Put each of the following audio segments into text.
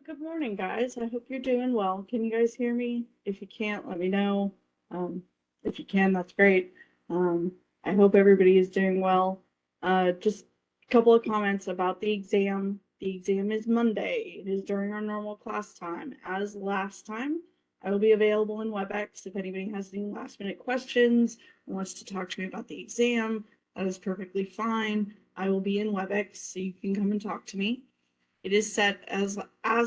Good morning, guys. I hope you're doing well. Can you guys hear me? If you can't, let me know. Um, if you can, that's great. Um, I hope everybody is doing well. Just a couple of comments about the exam. The exam is Monday. It is during our normal class time. As last time, I will be available in WebEx if anybody has any last minute questions or wants to talk to me about the exam. That is perfectly fine. I will be in WebEx, so you can come and talk to me. It is set as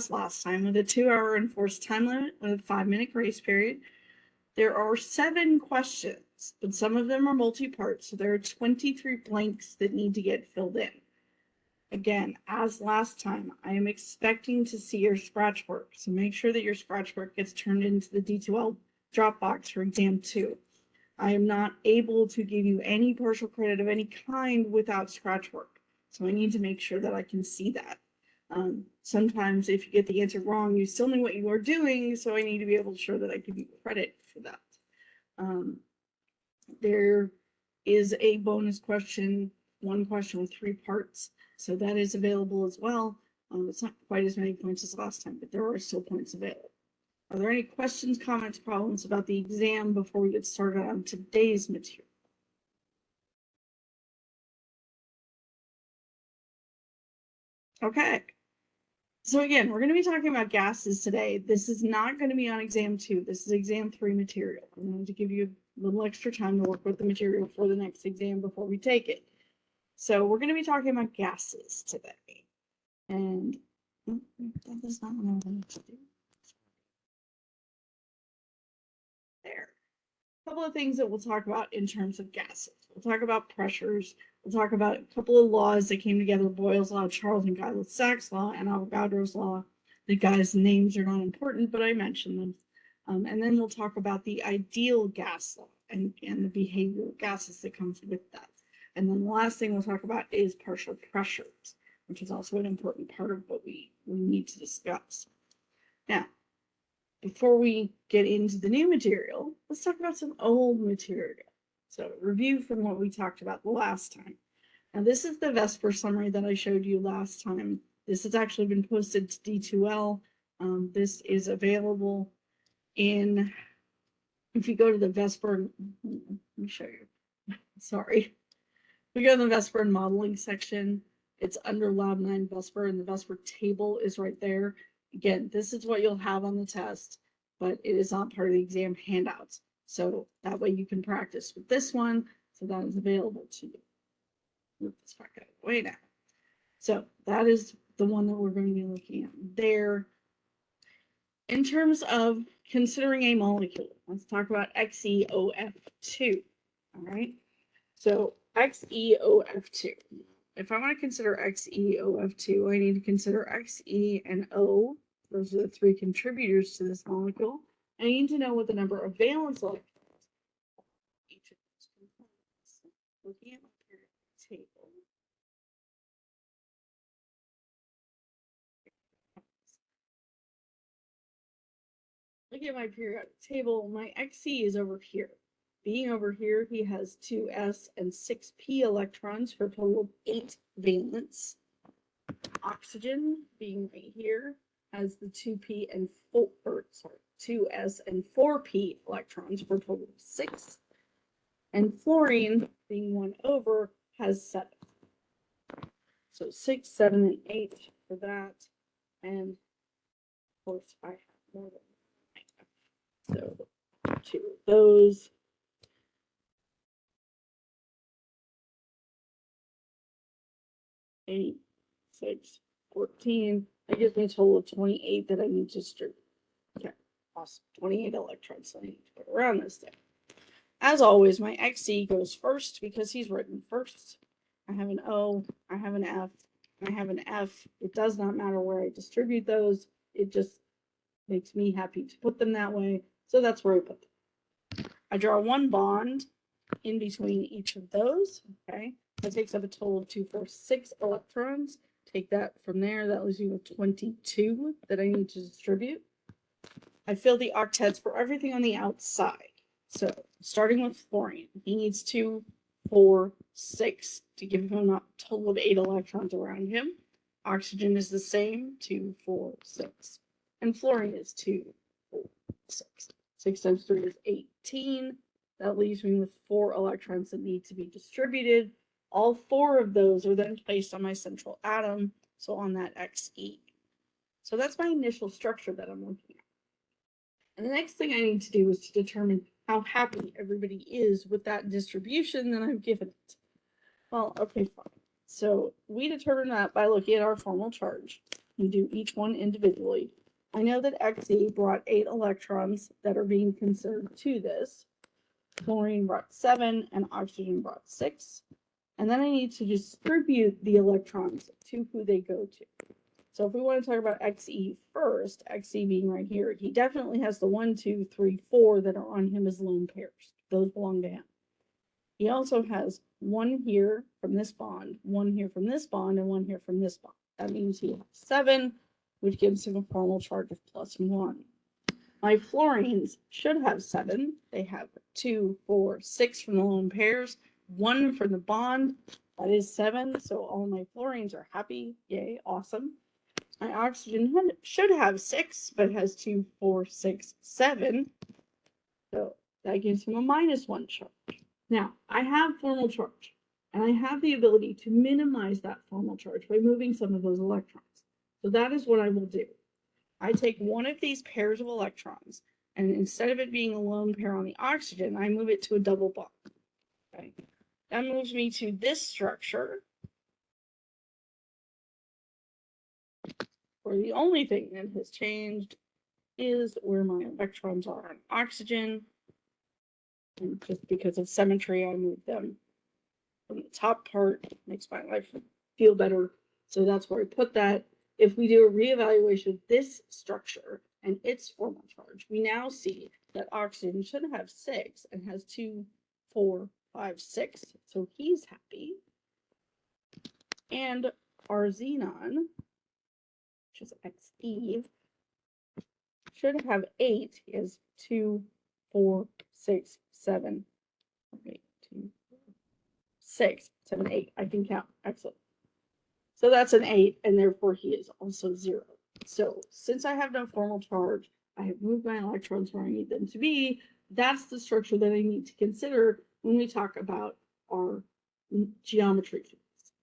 last time with a 2-hour enforced time limit with a 5-minute grace period. There are 7 questions, but some of them are multi-part, so there are 23 blanks that need to get filled in. Again, as last time, I am expecting to see your scratch work, so make sure that your scratch work gets turned into the D2L Dropbox for exam 2. I am not able to give you any partial credit of any kind without scratch work, so I need to make sure that I can see that. Sometimes if you get the answer wrong, you still know what you are doing, so I need to be able to show that I give you credit for that. There is a bonus question, 1 question with 3 parts, so that is available as well. It's not quite as many points as last time, but there are still points available. Are there any questions, comments, problems about the exam before we get started on today's material? Okay. So again, we're going to be talking about gases today. This is not going to be on exam 2. This is exam 3 material. I'm going to give you a little extra time to work with the material for the next exam before we take it. So we're going to be talking about gases today. And that is not what I wanted to do. There. A couple of things that we'll talk about in terms of gases. We'll talk about pressures. We'll talk about a couple of laws that came together: Boyle's law, Charles and Guy Sachs law, and Avogadro's law. The guys' names are not important, but I mentioned them. And then we'll talk about the ideal gas law and the behavioral gases that comes with that. And then the last thing we'll talk about is partial pressures, which is also an important part of what we need to discuss. Now, before we get into the new material, let's talk about some old material. So review from what we talked about the last time. Now this is the VSEPR summary that I showed you last time. This has actually been posted to D2L. This is available in, if you go to the VSEPR, let me show you, sorry. We go to the VSEPR and modeling section. It's under Lab 9 VSEPR, and the VSEPR table is right there. Again, this is what you'll have on the test, but it is not part of the exam handouts. So that way you can practice with this one. So that is available to you. Move this back out of the way now. So that is the one that we're going to be looking at there. In terms of considering a molecule, let's talk about XeOF2. All right. So XeOF2. If I want to consider XeOF2, I need to consider Xe and O. Those are the 3 contributors to this molecule. I need to know what the number of valence electrons each of those components. Looking at my periodic table. Look at my periodic table. My Xe is over here. Being over here, he has 2s and 6p electrons for a total of 8 valence. Oxygen, being right here, has the 2s and 4p electrons for a total of 6. And fluorine, being 1 over, has 7. So 6, 7, and 8 for that. And of course, I have more than 9. So 2 of those. 8, 6, 14. That gives me a total of 28 that I need to distribute. Okay, awesome. 28 electrons I need to put around this thing. As always, my Xe goes first because he's written first. I have an O, I have an F, I have an F. It does not matter where I distribute those. It just makes me happy to put them that way. So that's where I put them. I draw 1 bond in between each of those. Okay, that takes up a total of 2, 4, 6 electrons. Take that from there. That leaves me with 22 that I need to distribute. I fill the octets for everything on the outside. So starting with fluorine, he needs 2, 4, 6 to give him a total of 8 electrons around him. Oxygen is the same, 2, 4, 6. And fluorine is 2, 4, 6. 6 times 3 is 18. That leaves me with 4 electrons that need to be distributed. All 4 of those are then placed on my central atom, so on that Xe. So that's my initial structure that I'm looking at. And the next thing I need to do is to determine how happy everybody is with that distribution that I've given it. Well, okay, fine. So we determine that by looking at our formal charge. We do each one individually. I know that Xe brought 8 electrons that are being considered to this. Fluorine brought 7 and oxygen brought 6. And then I need to distribute the electrons to who they go to. So if we want to talk about Xe first, Xe being right here, he definitely has the 1, 2, 3, 4 that are on him as lone pairs. Those belong to him. He also has 1 here from this bond, 1 here from this bond, and 1 here from this bond. That means he has 7, which gives him a formal charge of +1. My fluorines should have 7. They have 2, 4, 6 from the lone pairs, 1 from the bond. That is 7. So all my fluorines are happy. Yay, awesome. My oxygen should have 6, but has 2, 4, 6, 7. So that gives him a -1 charge. Now, I have formal charge, and I have the ability to minimize that formal charge by moving some of those electrons. So that is what I will do. I take one of these pairs of electrons, and instead of it being a lone pair on the oxygen, I move it to a double bond. Okay. That moves me to this structure, where the only thing that has changed is where my electrons are on oxygen. And just because of symmetry, I move them from the top part. Makes my life feel better. So that's where I put that. If we do a reevaluation of this structure and its formal charge, we now see that oxygen should have 6 and has 2, 4, 5, 6. So he's happy. And our xenon, which is Xe, should have 8. He has 2, 4, 6, 7, 8, 2, 6, 7, 8. I can count. Excellent. So that's an 8, and therefore he is also 0. So since I have no formal charge, I have moved my electrons where I need them to be. That's the structure that I need to consider when we talk about our geometry fields.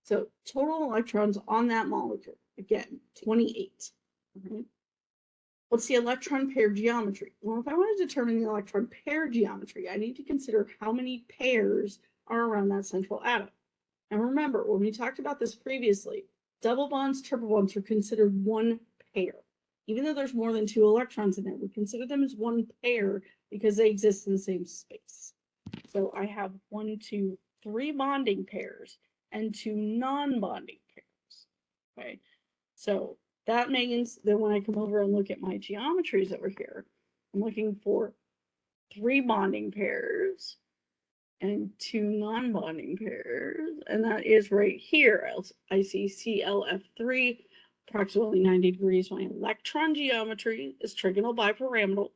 So total electrons on that molecule, again, 28. Okay. What's the electron pair geometry? Well, if I want to determine the electron pair geometry, I need to consider how many pairs are around that central atom. And remember, when we talked about this previously, double bonds, triple bonds are considered one pair. Even though there's more than 2 electrons in it, we consider them as one pair because they exist in the same space. So I have 1, 2, 3 bonding pairs and 2 non-bonding pairs. Okay, so that means that when I come over and look at my geometries over here, I'm looking for 3 bonding pairs and 2 non-bonding pairs, and that is right here. I see ClF3, approximately 90 degrees. My electron geometry is trigonal bipyramidal,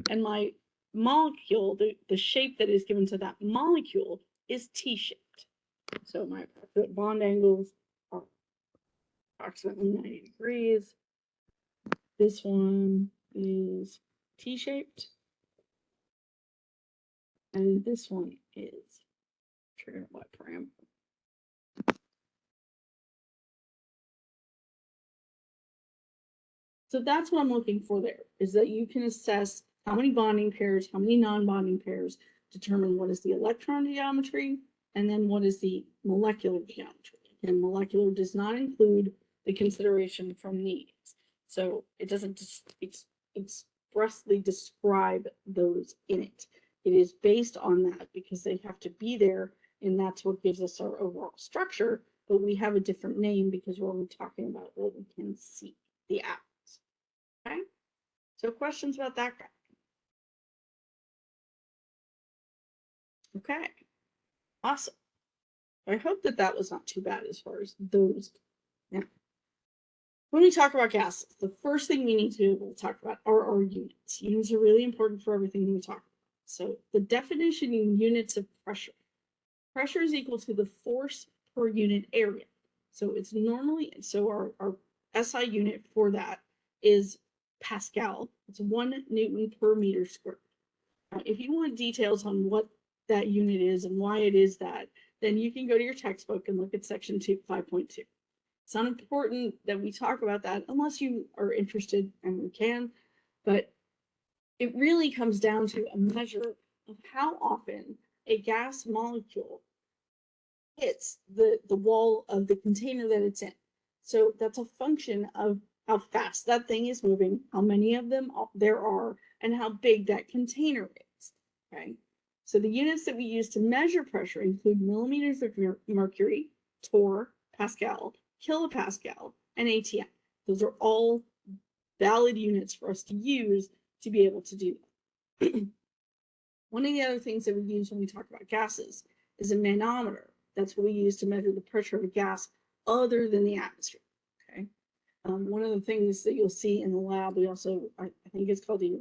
and my molecule, the shape that is given to that molecule is T-shaped. So my bond angles are approximately 90 degrees. This one is T-shaped, and this one is trigonal bipyramidal. So that's what I'm looking for there, is that you can assess how many bonding pairs, how many non-bonding pairs, determine what is the electron geometry, and then what is the molecular geometry. And molecular does not include the consideration from these. So it doesn't expressly describe those in it. It is based on that because they have to be there, and that's what gives us our overall structure, but we have a different name because we're only talking about what we can see, the atoms. Okay, so questions about that guy? Okay, awesome. I hope that that was not too bad as far as those. Now, when we talk about gases, the first thing we need to be able to talk about are our units. Units are really important for everything we talk about. So the definition in units of pressure. Pressure is equal to the force per unit area. So it's normally, so our SI unit for that is Pascal. It's 1 Newton per meter squared. Now, if you want details on what that unit is and why it is that, then you can go to your textbook and look at section 5.2. It's not important that we talk about that unless you are interested, and we can, but it really comes down to a measure of how often a gas molecule hits the wall of the container that it's in. So that's a function of how fast that thing is moving, how many of them there are, and how big that container is. Okay. So the units that we use to measure pressure include millimeters of mercury, torr, Pascal, kilopascal, and ATM. Those are all valid units for us to use to be able to do that. One of the other things that we use when we talk about gases is a manometer. That's what we use to measure the pressure of a gas other than the atmosphere. Okay. One of the things that you'll see in the lab, we also, I think it's called the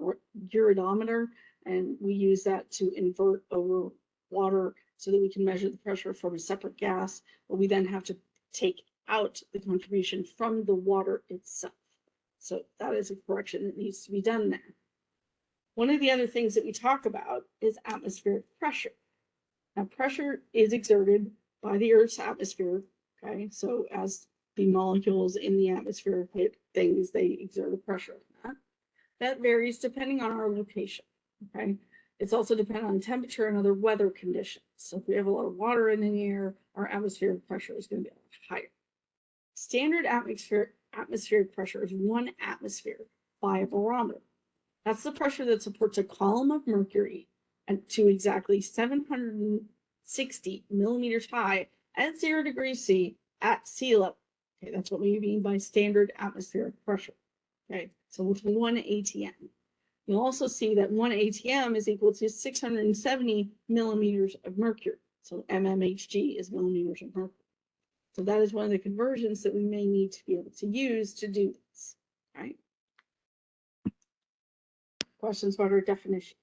uridometer, and we use that to invert over water so that we can measure the pressure from a separate gas, but we then have to take out the contribution from the water itself. So that is a correction that needs to be done there. One of the other things that we talk about is atmospheric pressure. Now, pressure is exerted by the Earth's atmosphere, okay? So as the molecules in the atmosphere hit things, they exert a pressure on that. That varies depending on our location, okay? It's also dependent on temperature and other weather conditions. So if we have a lot of water in the air, our atmospheric pressure is going to be a lot higher. Standard atmospheric pressure is 1 atmosphere by a barometer. That's the pressure that supports a column of mercury to exactly 760 millimeters high at 0 degrees C at sea level. Okay, that's what we mean by standard atmospheric pressure. Okay, so with 1 ATM. You'll also see that 1 ATM is equal to 670 millimeters of mercury. So mmHg is millimeters of mercury. So that is one of the conversions that we may need to be able to use to do this, right? Questions about our definition?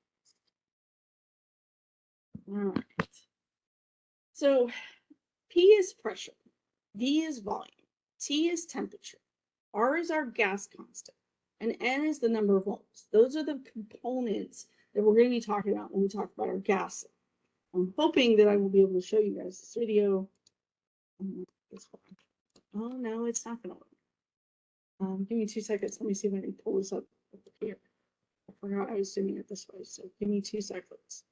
All right. So P is pressure, V is volume, T is temperature, R is our gas constant, and N is the number of moles. Those are the components that we're going to be talking about when we talk about our gas. I'm hoping that I will be able to show you guys this video. Oh no, it's not going to work. Give me 2 seconds. Let me see if I can pull this up here. I forgot I was doing it this way, so give me 2 seconds.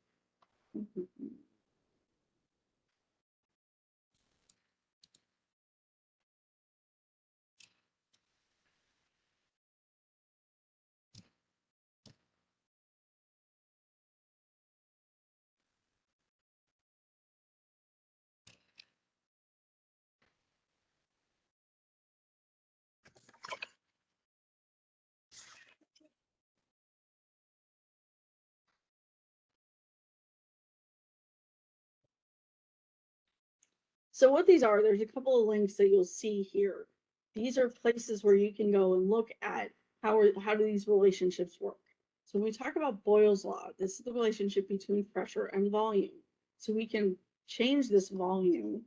So what these are, there's a couple of links that you'll see here. These are places where you can go and look at how do these relationships work. So when we talk about Boyle's law, this is the relationship between pressure and volume. So we can change this volume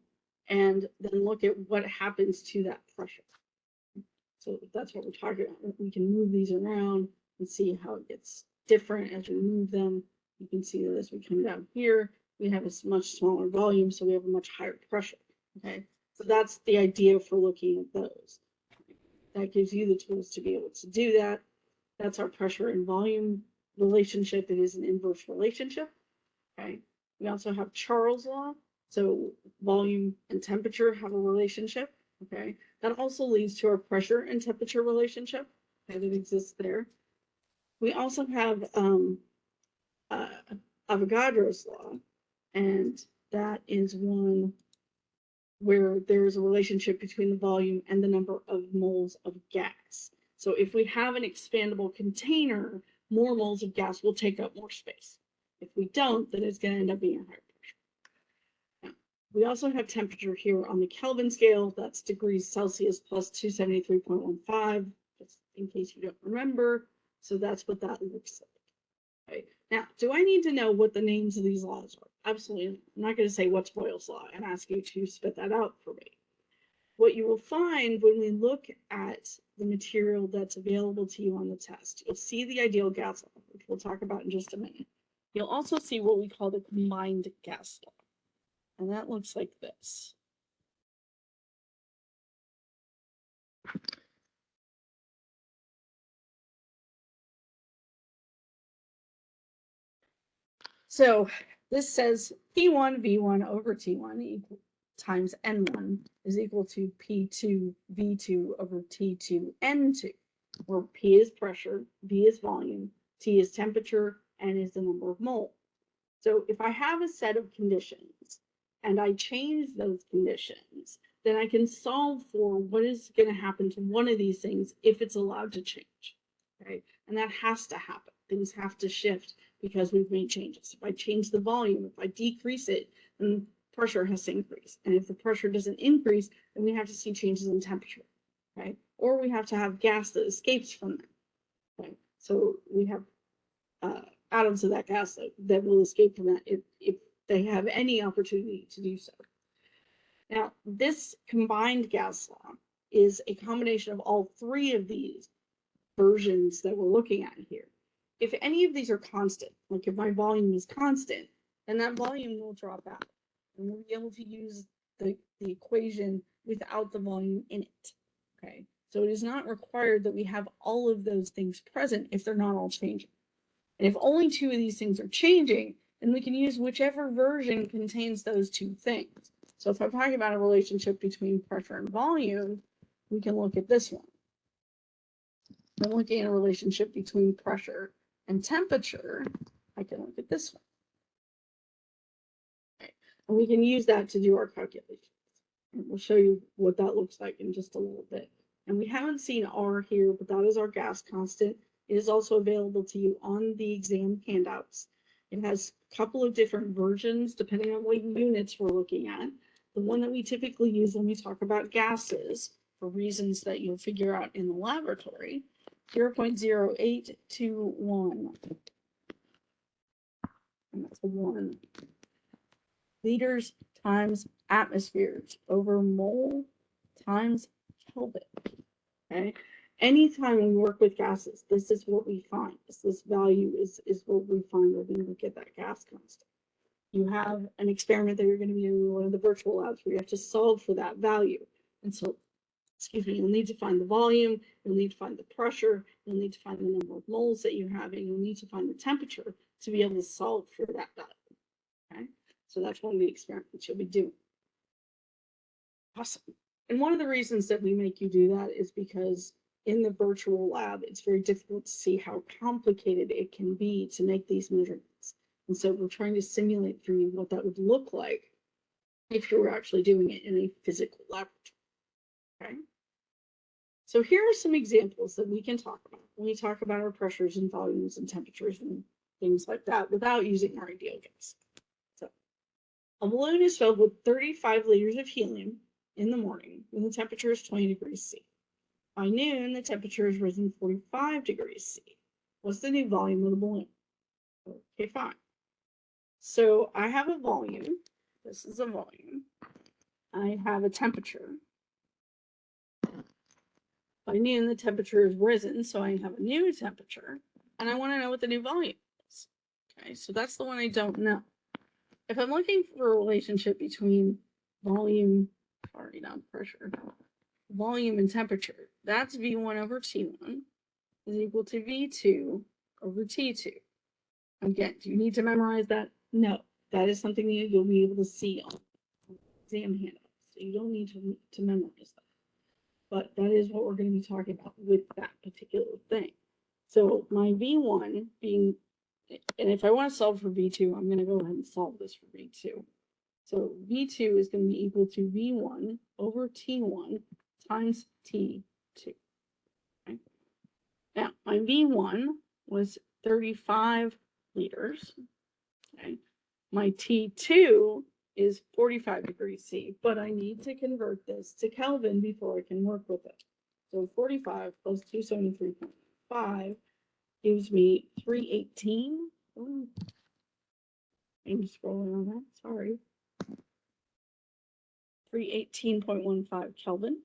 and then look at what happens to that pressure. So that's what we're talking about. We can move these around and see how it gets different as we move them. You can see that as we come down here, we have a much smaller volume, so we have a much higher pressure. Okay, so that's the idea for looking at those. That gives you the tools to be able to do that. That's our pressure and volume relationship. It is an inverse relationship. Okay, we also have Charles' law. So volume and temperature have a relationship. Okay, that also leads to our pressure and temperature relationship that exists there. We also have Avogadro's law, and that is one where there's a relationship between the volume and the number of moles of gas. So if we have an expandable container, more moles of gas will take up more space. If we don't, then it's going to end up being a higher pressure. Now, we also have temperature here on the Kelvin scale. That's degrees Celsius plus 273.15, just in case you don't remember. So that's what that looks like. Okay. Now, do I need to know what the names of these laws are? Absolutely. I'm not going to say what's Boyle's law and ask you to spit that out for me. what you will find when we look at the material that's available to you on the test, you'll see the ideal gas law, which we'll talk about in just a minute. You'll also see what we call the combined gas law, and that looks like this. So this says P1 V1 over T1 equal times N1 is equal to P2 V2 over T2 N2, where P is pressure, V is volume, T is temperature, N is the number of moles. So if I have a set of conditions and I change those conditions, then I can solve for what is going to happen to one of these things if it's allowed to change. Okay, and that has to happen. Things have to shift because we've made changes. If I change the volume, if I decrease it, then pressure has to increase. And if the pressure doesn't increase, then we have to see changes in temperature. Okay, or we have to have gas that escapes from that. Okay, so we have atoms of that gas that will escape from that if they have any opportunity to do so. Now, this combined gas law is a combination of all three of these versions that we're looking at here. If any of these are constant, like if my volume is constant, then that volume will drop out. And we'll be able to use the equation without the volume in it. Okay, so it is not required that we have all of those things present if they're not all changing. And if only two of these things are changing, then we can use whichever version contains those two things. So if I'm talking about a relationship between pressure and volume, we can look at this one. If I'm looking at a relationship between pressure and temperature, I can look at this one. Okay. And we can use that to do our calculations. And we'll show you what that looks like in just a little bit. And we haven't seen R here, but that is our gas constant. It is also available to you on the exam handouts. It has a couple of different versions depending on what units we're looking at. The one that we typically use when we talk about gases, for reasons that you'll figure out in the laboratory, 0.0821. And that's a 1. Liters times atmospheres over mole times Kelvin. Okay. Anytime we work with gases, this is what we find. This value is what we find when we look at that gas constant. You have an experiment that you're going to be doing in one of the virtual labs where you have to solve for that value. And so, excuse me, you'll need to find the volume, you'll need to find the pressure, you'll need to find the number of moles that you're having, you'll need to find the temperature to be able to solve for that value. Okay, so that's one of the experiments you'll be doing. Awesome. And one of the reasons that we make you do that is because in the virtual lab, it's very difficult to see how complicated it can be to make these measurements. And so we're trying to simulate for you what that would look like if you were actually doing it in a physical laboratory. Okay. So here are some examples that we can talk about when we talk about our pressures and volumes and temperatures and things like that without using our ideal gas. So a balloon is filled with 35 liters of helium in the morning when the temperature is 20 degrees C. By noon, the temperature has risen 45 degrees C. What's the new volume of the balloon? Okay, fine. So I have a volume. This is a volume. I have a temperature. By noon, the temperature has risen, so I have a new temperature, and I want to know what the new volume is. Okay, so that's the one I don't know. If I'm looking for a relationship between volume, sorry, not pressure, volume and temperature, that's V1 over T1 is equal to V2 over T2. Again, do you need to memorize that? No, that is something that you'll be able to see on exam handouts. So you don't need to memorize that. But that is what we're going to be talking about with that particular thing. So my V1 being, and if I want to solve for V2, I'm going to go ahead and solve this for V2. So V2 is going to be equal to V1 over T1 times T2. Okay. Now, my V1 was 35 liters. Okay. My T2 is 45 degrees C, but I need to convert this to Kelvin before I can work with it. So 45 plus 273.5 gives me 318. Oh, I'm scrolling on that, sorry. 318.15 Kelvin.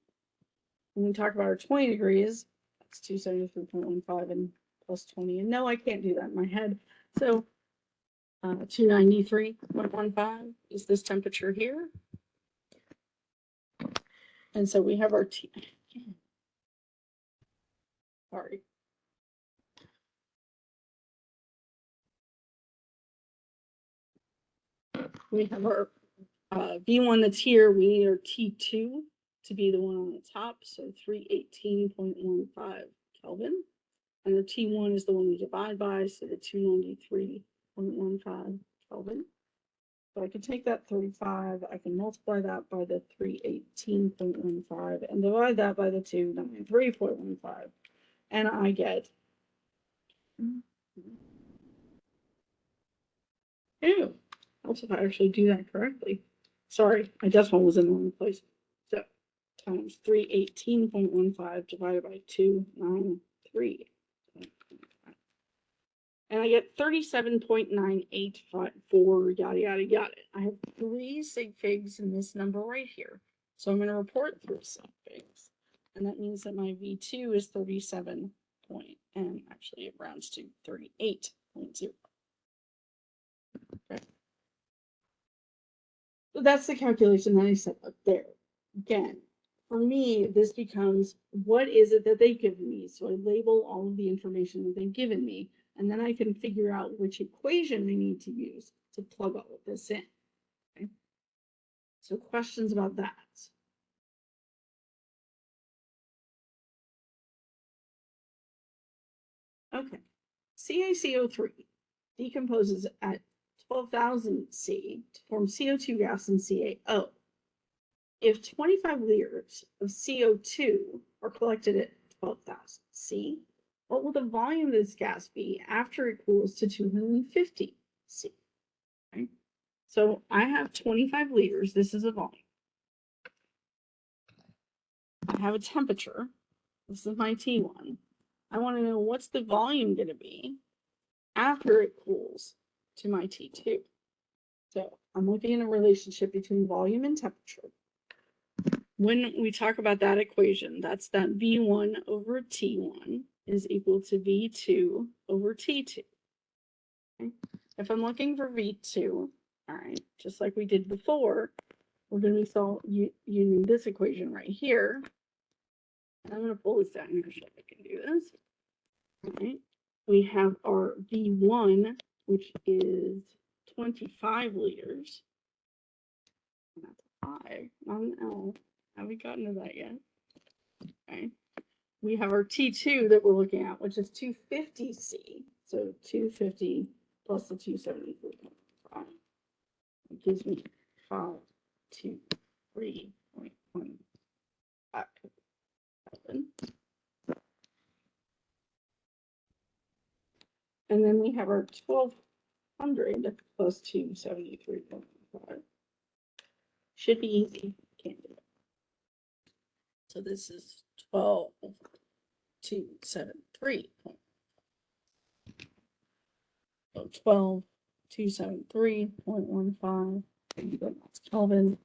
When we talk about our 20 degrees, that's 273.15 and plus 20. And no, I can't do that in my head. So 293.15 is this temperature here. And so we have our sorry. We have our V1 that's here. We need our T2 to be the one on the top. So 318.15 Kelvin. And the T1 is the one we divide by, so the 293.15 Kelvin. So I can take that 35, I can multiply that by the 318.15 and divide that by the 293.15. And I get, ew, also if I actually do that correctly. Sorry, my decimal was in the wrong place. So times 318.15 divided by 293. And I get 37.9854, yada, yada, yada. I have 3 sig figs in this number right here. So I'm going to report 3 sig figs. And that means that my V2 is 37 point, and actually it rounds to 38.0. Okay. So that's the calculation that I set up there. Again, for me, this becomes, what is it that they've given me? So I label all of the information that they've given me. And then I can figure out which equation I need to use to plug all of this in. Okay? So questions about that? Okay. CaCO3 decomposes at 12,000 C to form CO2 gas and CaO. If 25 liters of CO2 are collected at 12,000 C, what will the volume of this gas be after it cools to 250 C? Okay. So I have 25 liters. This is a volume. I have a temperature. This is my T1. I want to know what's the volume going to be after it cools to my T2. So I'm looking at a relationship between volume and temperature. When we talk about that equation, that's that V1 over T1 is equal to V2 over T2. Okay? If I'm looking for V2, all right, just like we did before, we're going to be using this equation right here. And I'm going to pull this down here so I can do this. All right. We have our V1, which is 25 liters. And that's 5, not an L. Haven't gotten to that yet. Okay. We have our T2 that we're looking at, which is 250 C. So 250 plus the 273.5. It gives me 523.15. And then we have our 1200 plus 273.5. Should be easy. Can't do it. So this is 12,273. So 12,273.15 Kelvin,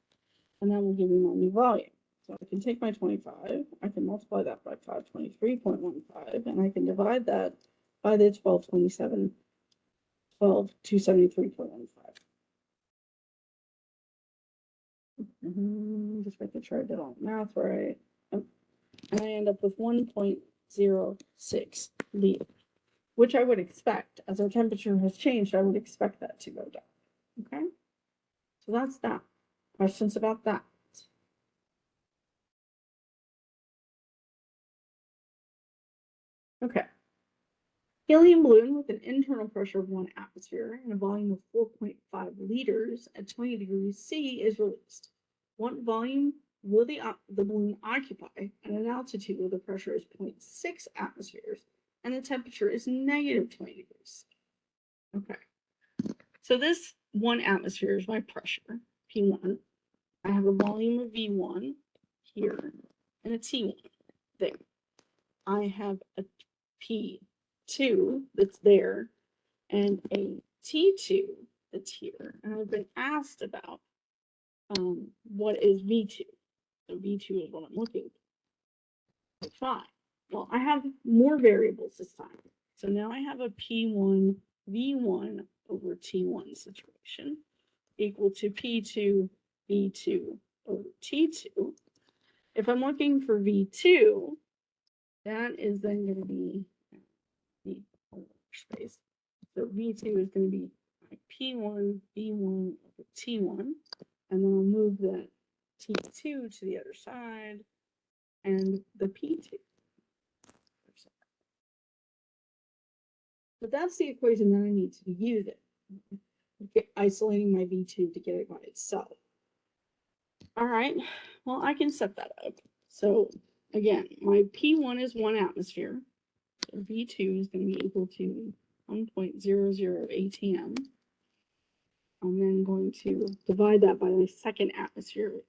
and that will give me my new volume. So I can take my 25, I can multiply that by 523.15, and I can divide that by the 12,273.15. Just making sure I did all the math right. And I end up with 1.06 liters, which I would expect. As our temperature has changed, I would expect that to go down. Okay? So that's that. Questions about that? Okay. Helium balloon with an internal pressure of 1 atmosphere and a volume of 4.5 liters at 20 degrees C is released. What volume will the balloon occupy at an altitude where the pressure is 0.6 atmospheres and the temperature is negative 20 degrees? Okay. So this 1 atmosphere is my pressure, P1. I have a volume of V1 here and a T1 there. I have a P2 that's there and a T2 that's here. And I've been asked about what is V2? So V2 is what I'm looking for. Fine. Well, I have more variables this time. So now I have a P1 V1 over T1 situation equal to P2 V2 over T2. If I'm looking for V2, that is then going to be the space. So V2 is going to be P1 V1 over T1, and then I'll move that T2 to the other side, and the P2. But that's the equation that I need to be using, isolating my V2 to get it by itself. All right, well, I can set that up. So again, my P1 is 1 atmosphere. So V2 is going to be equal to 1.00 atm. I'm then going to divide that by the second atmosphere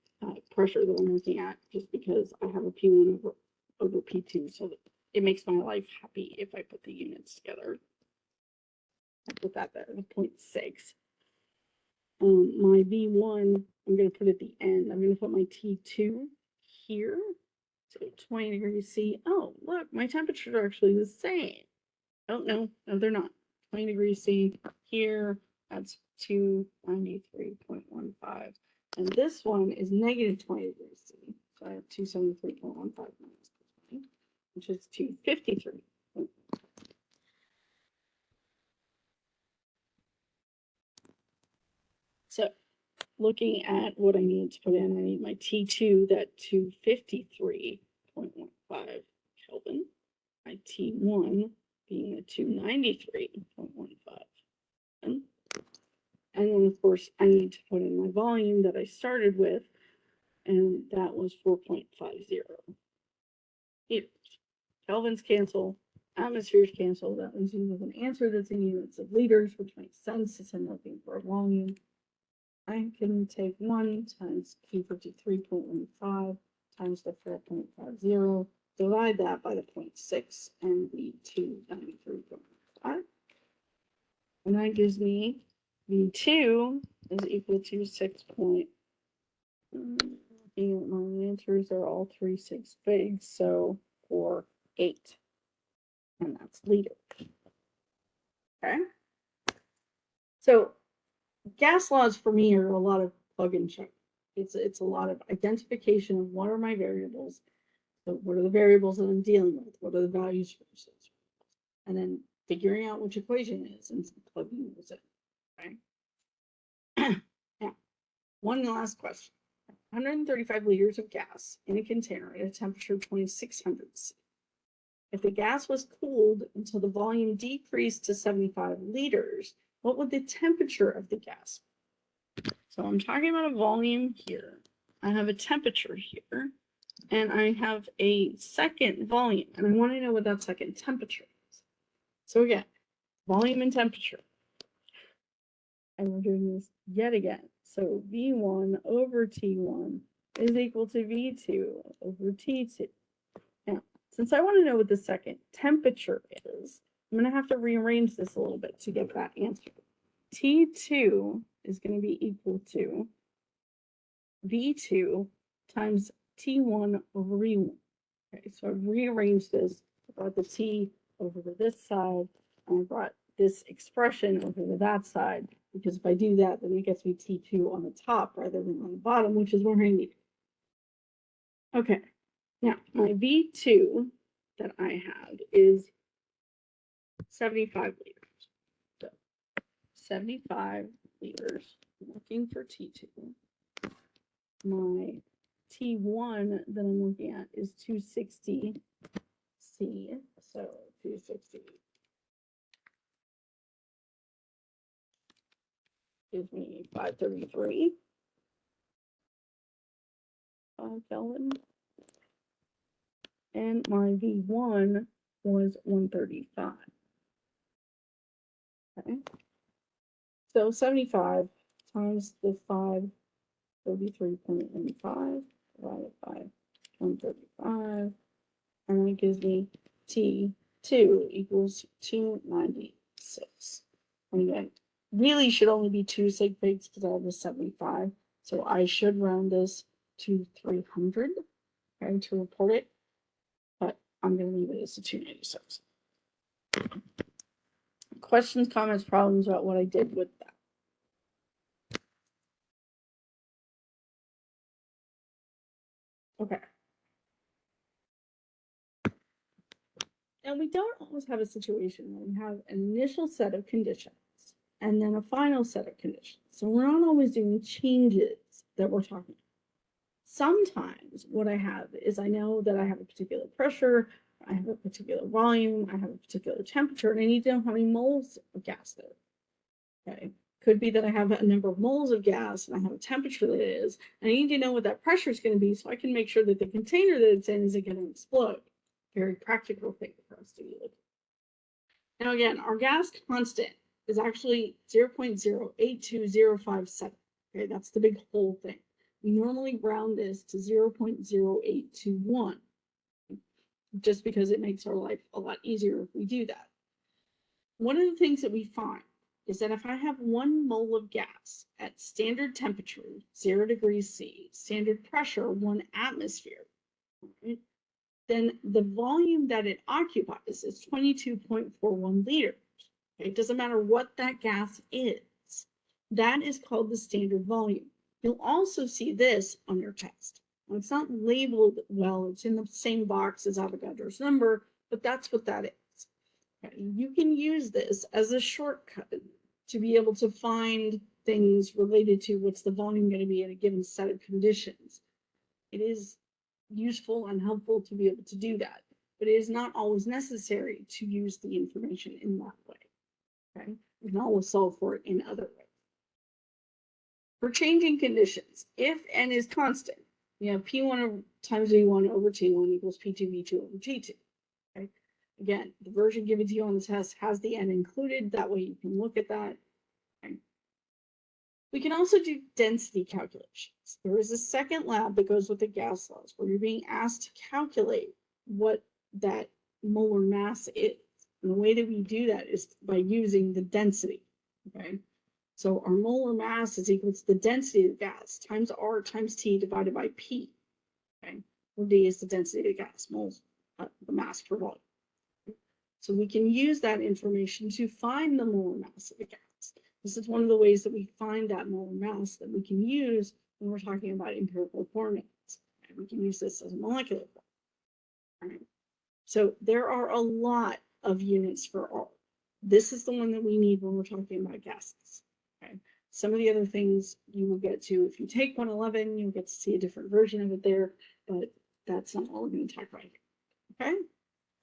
pressure that I'm looking at, just because I have a P1 over P2, so that it makes my life happy if I put the units together. I put that there, the 0.6. My V1, I'm going to put at the end. I'm going to put my T2 here, so 20 degrees C. Oh, look, my temperatures are actually the same. Oh, no, they're not. 20 degrees C here, that's 293.15. And this one is negative 20 degrees C. So I have 273.15 minus 20, which is 253. So looking at what I need to put in, I need my T2, that 253.15 Kelvin. My T1 being the 293.15. And then, of course, I need to put in my volume that I started with, and that was 4.50 liters. Kelvins cancel, atmospheres cancel. That leaves me with an answer that's in units of liters, which makes sense since I'm looking for a volume. I can take 1 times Q53.15 times the 4.50, divide that by the 0.6, and be 293.5. And that gives me V2 is equal to 6. My answers are all 3 6 big, so 4 8. And that's liters. Okay. So gas laws for me are a lot of plug and check. It's a lot of identification of what are my variables. So what are the variables that I'm dealing with? What are the values for those? And then figuring out which equation it is and plugging those in. Okay. Now, one last question. 135 liters of gas in a container at a temperature of 2600 C. If the gas was cooled until the volume decreased to 75 liters, what would the temperature of the gas be? So I'm talking about a volume here. I have a temperature here, and I have a second volume, and I want to know what that second temperature is. So again, volume and temperature. And we're doing this yet again. So V1 over T1 is equal to V2 over T2. Now, since I want to know what the second temperature is, I'm going to have to rearrange this a little bit to get that answer. T2 is going to be equal to V2 times T1 over V1. Okay, so I've rearranged this. I brought the T over to this side, and I brought this expression over to that side, because if I do that, then it gets me T2 on the top rather than on the bottom, which is where I need it. Okay, now my V2 that I have is 75 liters. So 75 liters, I'm looking for T2. My T1 that I'm looking at is 260 C, so 260 gives me 533 Kelvin, and my V1 was 135. Okay, so 75 times the 533.15 divided by 135, and that gives me T2 equals 296. And again, really should only be 2 sig figs because I have a 75. So I should round this to 300, okay, to report it, but I'm going to leave it as a 296. Questions, comments, problems about what I did with that? Okay. And we don't always have a situation where we have an initial set of conditions and then a final set of conditions. So we're not always doing changes that we're talking about. Sometimes what I have is I know that I have a particular pressure, I have a particular volume, I have a particular temperature, and I need to know how many moles of gas there. Okay. Could be that I have a number of moles of gas and I have a temperature that it is. And I need to know what that pressure is going to be so I can make sure that the container that it's in isn't going to explode. Very practical thing for us to be looking at. Now again, our gas constant is actually 0.082057. Okay, that's the big whole thing. We normally round this to 0.0821 just because it makes our life a lot easier if we do that. One of the things that we find is that if I have 1 mole of gas at standard temperature, 0 degrees C, standard pressure, 1 atmosphere, right, then the volume that it occupies is 22.41 liters. Okay? It doesn't matter what that gas is. That is called the standard volume. You'll also see this on your test. It's not labeled well, it's in the same box as Avogadro's number, but that's what that is. Okay? You can use this as a shortcut to be able to find things related to what's the volume going to be in a given set of conditions. It is useful and helpful to be able to do that, but it is not always necessary to use the information in that way. Okay, you can always solve for it in other ways. For changing conditions, if n is constant, you have P1 times V1 over T1 equals P2 V2 over T2. Okay, again, the version given to you on the test has the n included. That way you can look at that. Okay. We can also do density calculations. There is a second lab that goes with the gas laws where you're being asked to calculate what that molar mass is. And the way that we do that is by using the density. Okay. So our molar mass is equal to the density of the gas times R times T divided by P. Okay. Where D is the density of the gas, moles, the mass per volume. So we can use that information to find the molar mass of the gas. This is one of the ways that we find that molar mass that we can use when we're talking about empirical formulas. And we can use this as a molecular formula. Right? So there are a lot of units for R. This is the one that we need when we're talking about gases. Okay. Some of the other things you will get to, if you take 111, you'll get to see a different version of it there, but that's not what we're going to talk about here. Okay.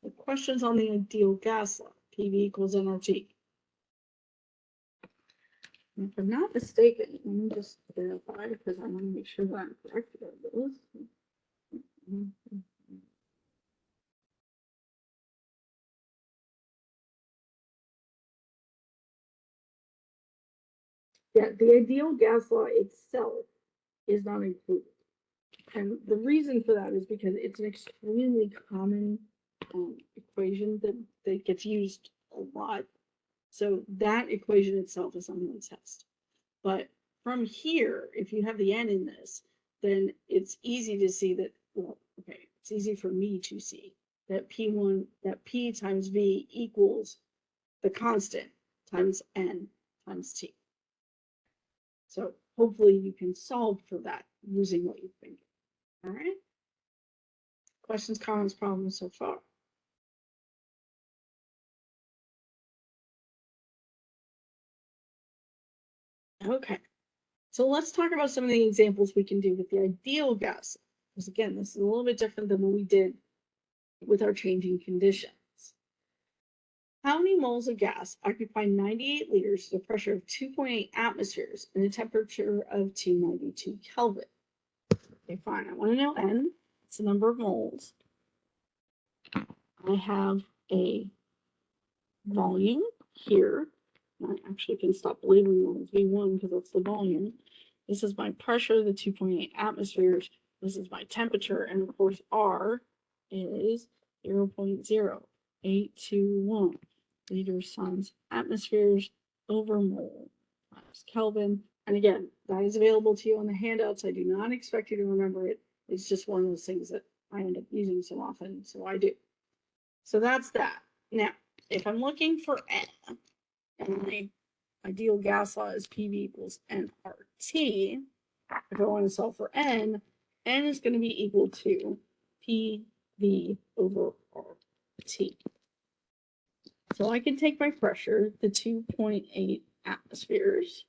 The questions on the ideal gas law, PV equals nRT. If I'm not mistaken, let me just verify because I want to make sure that I'm correct about this. Yeah, the ideal gas law itself is not included. And the reason for that is because it's an extremely common equation that gets used a lot. So that equation itself is on the test. But from here, if you have the n in this, then it's easy to see that, well, okay, it's easy for me to see that P1, that P times V equals the constant times n times T. So hopefully you can solve for that using what you think. All right. Questions, comments, problems so far? Okay. So let's talk about some of the examples we can do with the ideal gas. Because again, this is a little bit different than what we did with our changing conditions. How many moles of gas occupy 98 liters at a pressure of 2.8 atmospheres and a temperature of 292 Kelvin? Okay, fine. I want to know N. It's the number of moles. I have a volume here. I actually can stop labeling them as V1 because that's the volume. This is my pressure, the 2.8 atmospheres. This is my temperature, and of course R is 0.0821 liters times atmospheres over mole times Kelvin. And again, that is available to you on the handouts. I do not expect you to remember it. It's just one of those things that I end up using so often, so I do. So that's that. Now, if I'm looking for N, and my ideal gas law is PV equals nRT, if I want to solve for N is going to be equal to PV over RT. So I can take my pressure, the 2.8 atmospheres.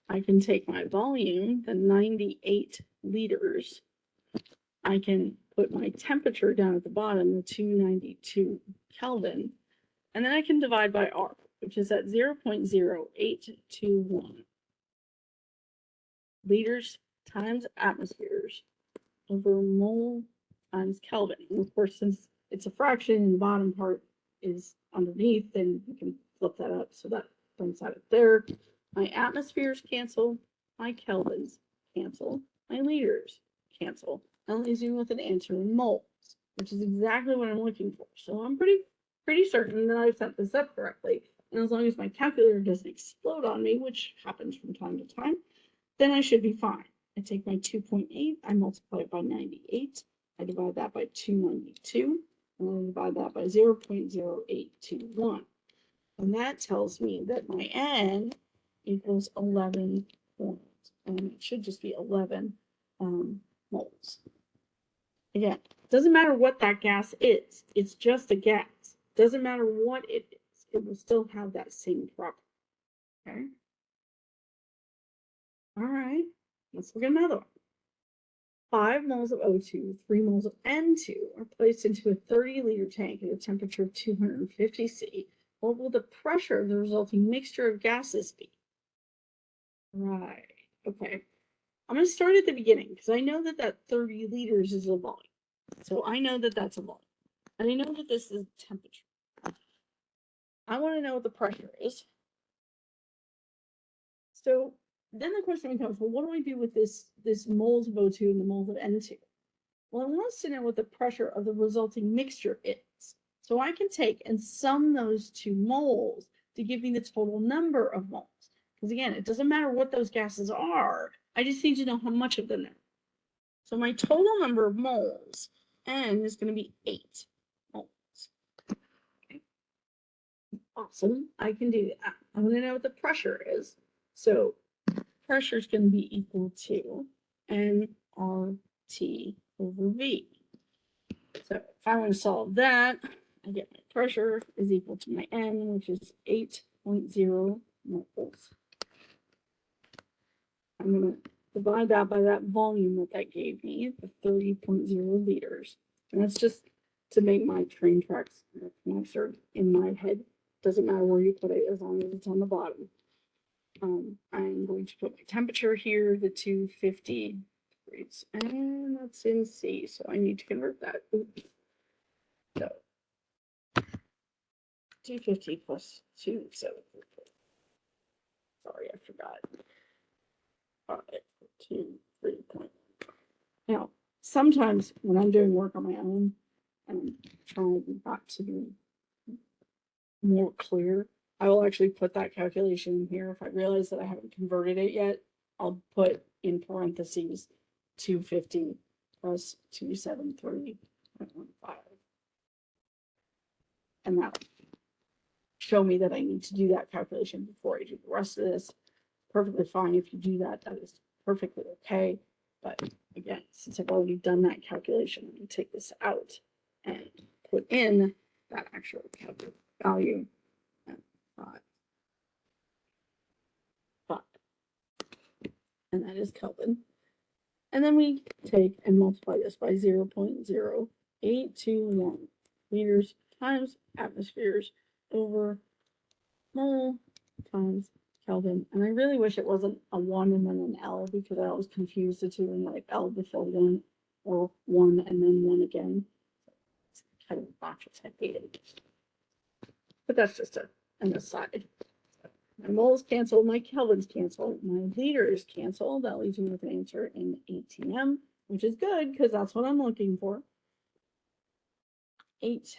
I can take my volume, the 98 liters. I can put my temperature down at the bottom, the 292 Kelvin, and then I can divide by R, which is at 0.0821 liters times atmospheres over mole times Kelvin. And of course, since it's a fraction and the bottom part is underneath, then you can flip that up. So that brings that up there. My atmospheres cancel, my Kelvins cancel, my liters cancel. And leaves you with an answer in moles, which is exactly what I'm looking for. So I'm pretty certain that I've set this up correctly. And as long as my calculator doesn't explode on me, which happens from time to time, then I should be fine. I take my 2.8, I multiply it by 98, I divide that by 292, and I divide that by 0.0821. And that tells me that my N equals 11 points, and it should just be 11 moles. Again, doesn't matter what that gas is, it's just a gas. Doesn't matter what it is, it will still have that same property. Okay. All right, let's look at another one. 5 moles of O2, 3 moles of N2 are placed into a 30-liter tank at a temperature of 250 C. What will the pressure of the resulting mixture of gases be? Right, okay. I'm going to start at the beginning because I know that that 30 liters is a volume. So I know that that's a volume. And I know that this is temperature. I want to know what the pressure is. So then the question becomes, well, what do I do with this moles of O2 and the moles of N2? Well, it wants to know what the pressure of the resulting mixture is. So I can take and sum those two moles to give me the total number of moles. Because again, it doesn't matter what those gases are. I just need to know how much of them there. So my total number of moles, N, is going to be 8 moles. Okay. Awesome. I can do that. I want to know what the pressure is. So pressure is going to be equal to nRT over V. So if I want to solve that, I get my pressure is equal to my N, which is 8.0 moles. I'm going to divide that by that volume that gave me, the 30.0 liters. And that's just to make my train tracks nicer in my head. Doesn't matter where you put it as long as it's on the bottom. I'm going to put my temperature here, the 250 degrees, and that's in C, so I need to convert that. Oops. So 250 plus 274. Sorry, I forgot. 5, 2, 3.1. Now, sometimes when I'm doing work on my own, and trying not to be more clear, I will actually put that calculation in here. If I realize that I haven't converted it yet, I'll put in parentheses 250 plus 273.15. And that'll show me that I need to do that calculation before I do the rest of this. Perfectly fine if you do that. That is perfectly okay. But again, since I've already done that calculation, I'm going to take this out and put in that actual value. And that is Kelvin. And then we take and multiply this by 0.0821 liters times atmospheres over mole times Kelvin. And I really wish it wasn't a 1 and then an L, because I always confuse the two and like L before 1 or 1 and then 1 again. It's kind of obnoxious. I hate it. But that's just an aside. My moles cancel, my Kelvins cancel, my liters cancel. That leaves me with an answer in ATM, which is good because that's what I'm looking for. 8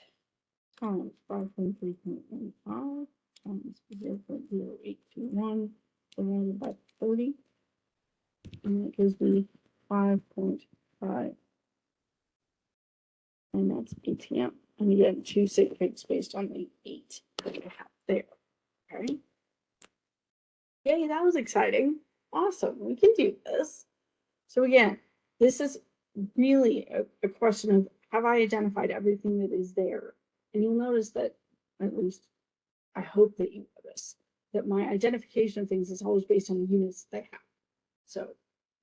times 5.3.15 times 0.0821 divided by 30. And that gives me 5.5. And that's ATM. And you get 2 sig figs based on the 8 that I have there. Okay. Yay, that was exciting. Awesome. We can do this. So again, this is really a question of, have I identified everything that is there? And you'll notice that, at least I hope that you notice, that my identification of things is always based on the units they have. So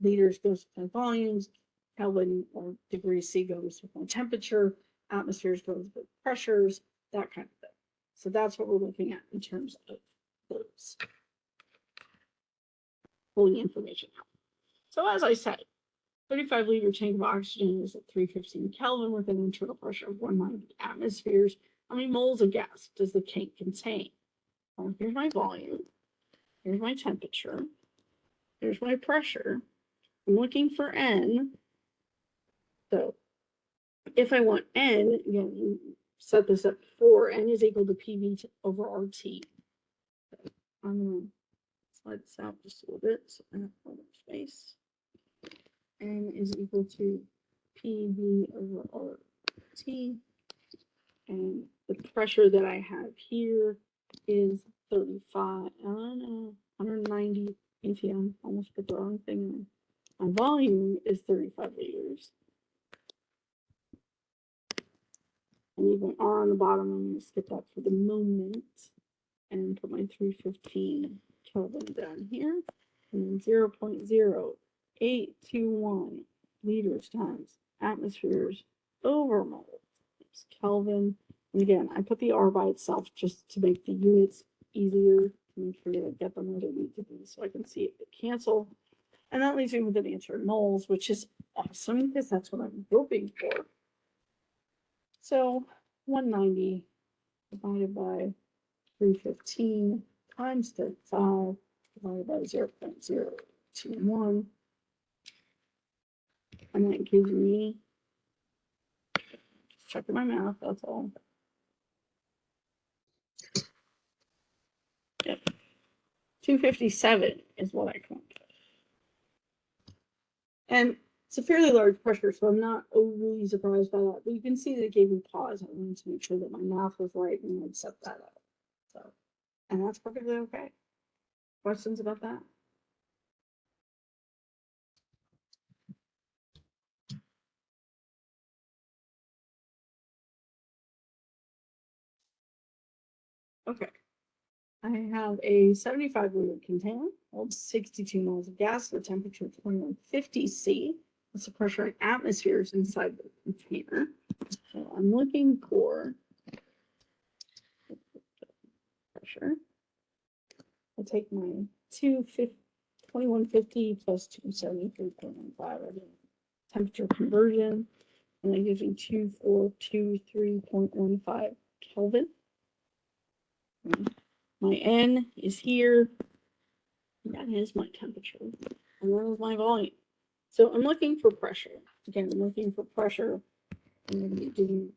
liters goes with my volumes, Kelvin or degrees C goes with my temperature, atmospheres goes with pressures, that kind of thing. So that's what we're looking at in terms of those. Pulling information out. So as I said, 35-liter tank of oxygen is at 315 Kelvin with an internal pressure of 190 atmospheres. How many moles of gas does the tank contain? Well, here's my volume. Here's my temperature. Here's my pressure. I'm looking for N. So if I want N, again, you set this up before, N is equal to PV over RT. I'm going to slide this out just a little bit so I have more space. N is equal to PV over RT. And the pressure that I have here is 35, 190 ATM. Almost put the wrong thing in. My volume is 35 liters. And even R on the bottom, I'm going to skip that for the moment and put my 315 Kelvin down here. And then 0.0821 liters times atmospheres over moles. It's Kelvin. And again, I put the R by itself just to make the units easier, to make sure that I get them where they need to be so I can see it cancel. And that leaves me with an answer in moles, which is awesome because that's what I'm hoping for. So 190 divided by 315 times 35 divided by 0.021. And that gives me, just checking my math, that's all. Yep. 257 is what I come up with. And it's a fairly large pressure, so I'm not overly surprised by that. But you can see that it gave me pause. I wanted to make sure that my math was right and I'd set that up. So, and that's perfectly okay. Questions about that? Okay. I have a 75-liter container, holds 62 moles of gas at a temperature of 2150 C. That's the pressure in atmospheres inside the container. So I'm looking for pressure. I'll take my 2150 plus 273.15 temperature conversion, and that gives me 2423.15 Kelvin. My N is here. That is my temperature. And that is my volume. So I'm looking for pressure. Again, I'm looking for pressure. I'm going to be doing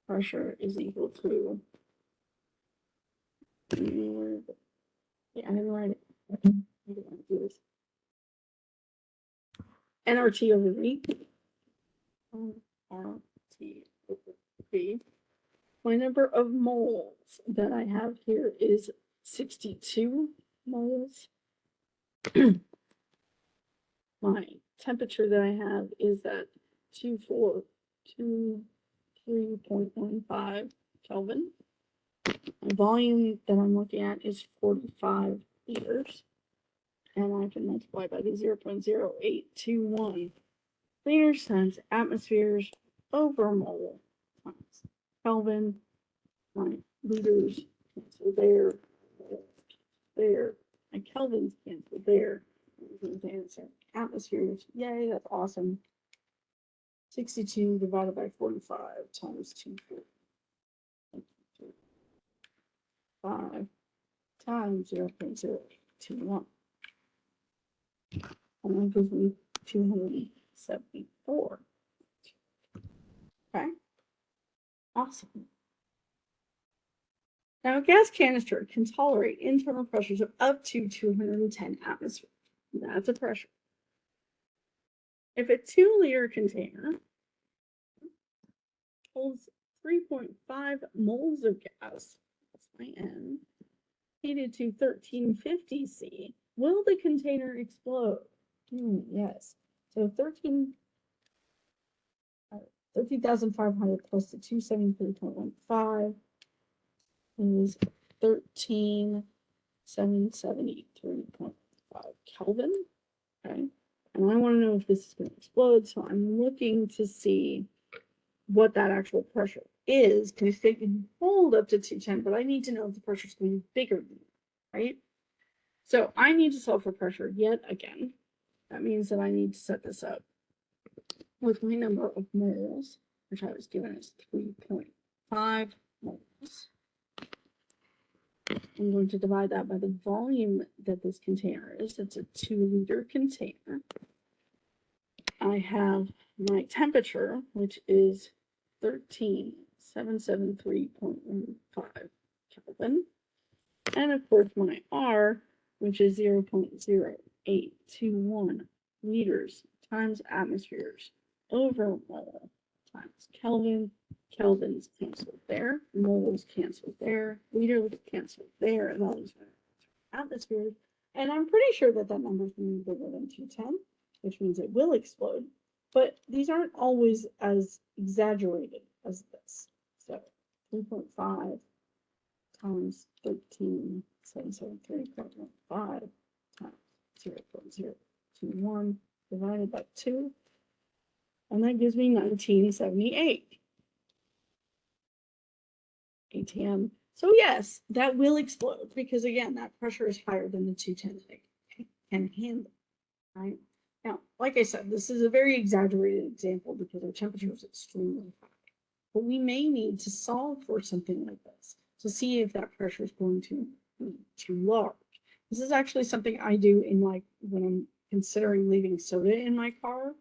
pressure is equal to. Yeah, I didn't write it. I didn't want to do this. nRT over V. nRT over V. My number of moles that I have here is 62 moles. My temperature that I have is at 2423.15 Kelvin. My volume that I'm looking at is 45 liters. And I can multiply by the 0.0821 liters times atmospheres over mole times Kelvin. My liters cancel there, there. My Kelvins cancel there. Answer. Atmospheres, yay, that's awesome. 62 divided by 45 times 2. 5 times 0.021. And that gives me 274. Okay. Awesome. Now, a gas canister can tolerate internal pressures of up to 210 atmospheres. That's a pressure. If a 2-liter container holds 3.5 moles of gas, that's my N, heated to 1350 C, will the container explode? Yes. So 13,500 plus the 273.15 is 13,773.5 Kelvin. Okay. And I want to know if this is going to explode. So I'm looking to see what that actual pressure is, because they can hold up to 210, but I need to know if the pressure is going to be bigger than that, right? So I need to solve for pressure yet again. That means that I need to set this up with my number of moles, which I was given as 3.5 moles. I'm going to divide that by the volume that this container is. It's a 2-liter container. I have my temperature, which is 13,773.15 Kelvin. And of course my R, which is 0.0821 liters times atmospheres over mole times Kelvin. Kelvins canceled there, moles canceled there, liters canceled there, and all these atmospheres. And I'm pretty sure that that number is going to be bigger than 210, which means it will explode. But these aren't always as exaggerated as this. So 3.5 times 13,773.15 times 0.021 divided by 2. And that gives me 1978 ATM. So yes, that will explode because again, that pressure is higher than the 210 that it can handle, right? Now, like I said, this is a very exaggerated example because our temperature is extremely high. But we may need to solve for something like this to see if that pressure is going to be too large. This is actually something I do in when I'm considering leaving soda in my car,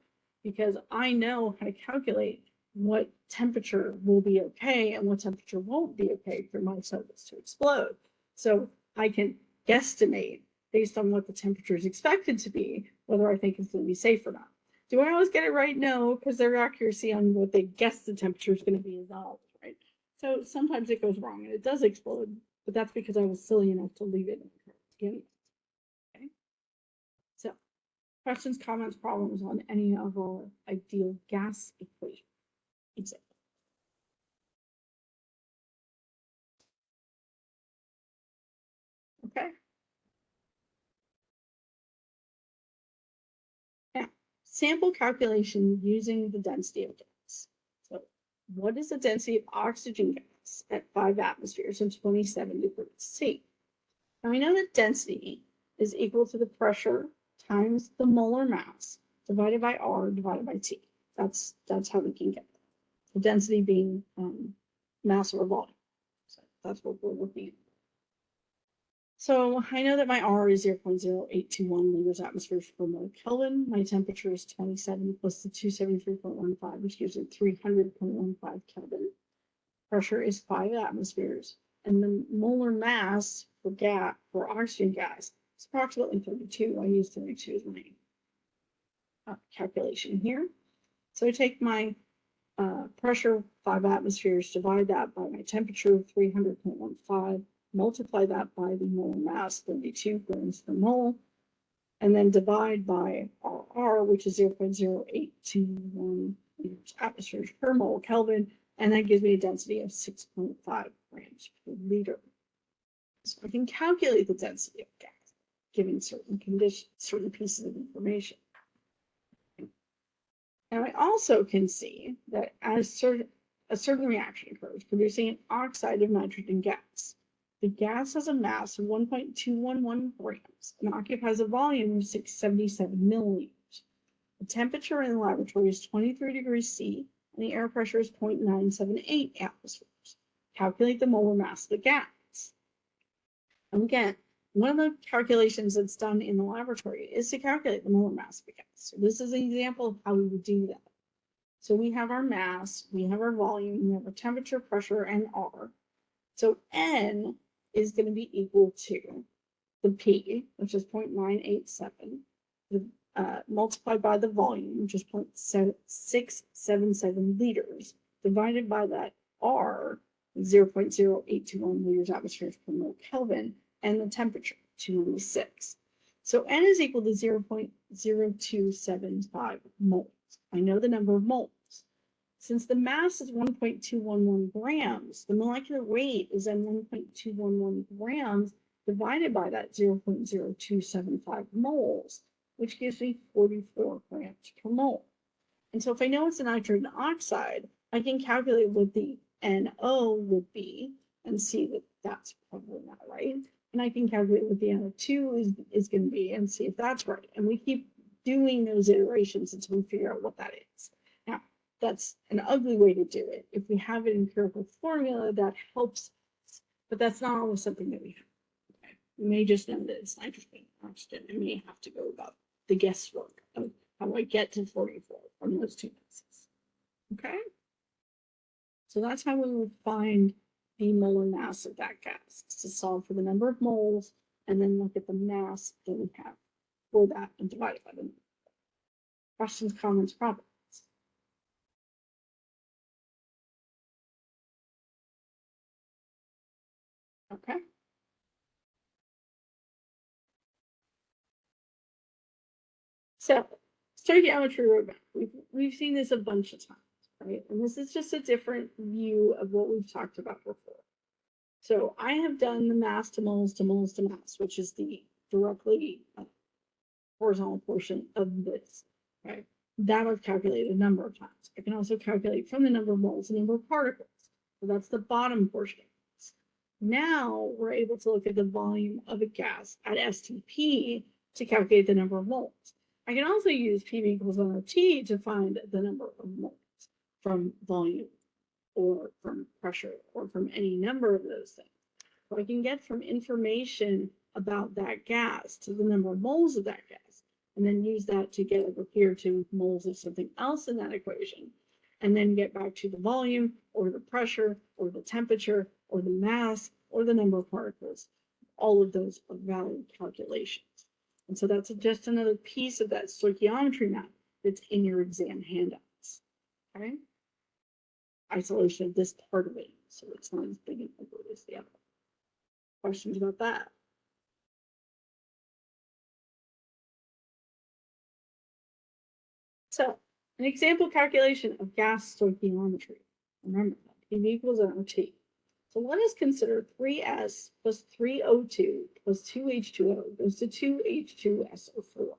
because I know how to calculate what temperature will be okay and what temperature won't be okay for my sodas to explode. So I can guesstimate based on what the temperature is expected to be, whether I think it's going to be safe or not. Do I always get it right? No, because their accuracy on what they guess the temperature is going to be is not always right. So sometimes it goes wrong and it does explode, but that's because I was silly enough to leave it in the car again. Okay. So questions, comments, problems on any of our ideal gas equation example. Okay. Now, sample calculation using the density of gas. So what is the density of oxygen gas at 5 atmospheres and 27 degrees C? Now we know that density is equal to the pressure times the molar mass divided by R divided by T. That's how we can get that. The density being mass over volume. So that's what we're looking at. So I know that my R is 0.0821 liters atmospheres per mole Kelvin. My temperature is 27 plus the 273.15, which gives it 300.15 Kelvin. Pressure is 5 atmospheres. And the molar mass for oxygen gas is approximately 32. I use 32 as my calculation here. So I take my pressure, 5 atmospheres, divide that by my temperature, 300.15, multiply that by the molar mass, 32 grams per mole, and then divide by R, which is 0.0821 atmospheres per mole Kelvin, and that gives me a density of 6.5 grams per liter. So I can calculate the density of gas, given certain conditions, certain pieces of information. And I also can see that as a certain reaction occurs, producing an oxide of nitrogen gas. The gas has a mass of 1.211 grams and occupies a volume of 677 milliliters. The temperature in the laboratory is 23 degrees C, and the air pressure is 0.978 atmospheres. Calculate the molar mass of the gas. And again, one of the calculations that's done in the laboratory is to calculate the molar mass of the gas. So this is an example of how we would do that. So we have our mass, we have our volume, we have our temperature, pressure, and R. So N is going to be equal to the P, which is 0.987, multiplied by the volume, which is 0.677 liters, divided by that R, 0.0821 liters atmospheres per mole Kelvin, and the temperature, 296. So N is equal to 0.0275 moles. I know the number of moles. Since the mass is 1.211 grams, the molecular weight is then 1.211 grams divided by that 0.0275 moles, which gives me 44 grams per mole. And so if I know it's a nitrogen oxide, I can calculate what the NO would be and see that that's probably not right. And I can calculate what the NO2 is going to be and see if that's right. And we keep doing those iterations until we figure out what that is. Now, that's an ugly way to do it. If we have an empirical formula, that helps, but that's not always something that we have. Okay. We may just know that it's nitrogen oxygen and may have to go about the guesswork of how I get to 44 from those two masses. Okay? So that's how we would find the molar mass of that gas, to solve for the number of moles and then look at the mass that we have for that and divide it by the number. Questions, comments, problems? Okay. So stoichiometry roadmap. We've seen this a bunch of times, right? And this is just a different view of what we've talked about before. So I have done the mass to moles to moles to mass, which is the directly horizontal portion of this, right? That I've calculated a number of times. I can also calculate from the number of moles the number of particles. So that's the bottom portion of this. Now we're able to look at the volume of a gas at STP to calculate the number of moles. I can also use PV equals NRT to find the number of moles from volume or from pressure or from any number of those things. So I can get from information about that gas to the number of moles of that gas, and then use that to get over here to moles of something else in that equation, and then get back to the volume or the pressure or the temperature or the mass or the number of particles. All of those are valid calculations. And so that's just another piece of that stoichiometry map that's in your exam handouts. Okay? Isolation of this part of it, so it's not as big and ugly as the other. Questions about that? So, an example calculation of gas stoichiometry. Remember that, PV equals NRT. So let us consider 3S plus 3O2 plus 2H2O goes to 2H2SO4.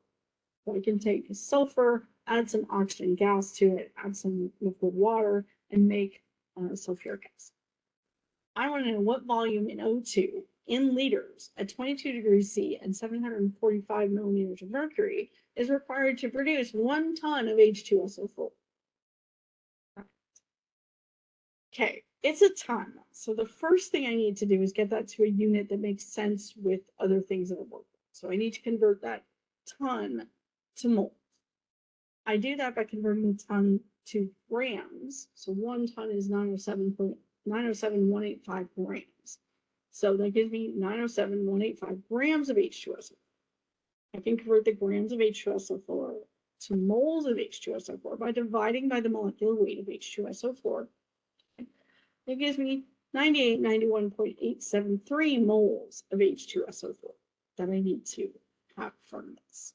So I can take sulfur, add some oxygen gas to it, add some liquid water, and make sulfuric acid. I want to know what volume in O2 in liters at 22 degrees C and 745 millimeters of mercury is required to produce 1 ton of H2SO4. Okay, it's a ton. So the first thing I need to do is get that to a unit that makes sense with other things that I work with. So I need to convert that ton to moles. I do that by converting the ton to grams. So 1 ton is 907.907,185 grams. So that gives me 907,185 grams of H2SO4. I can convert the grams of H2SO4 to moles of H2SO4 by dividing by the molecular weight of H2SO4. It gives me 9891.873 moles of H2SO4 that I need to have from this.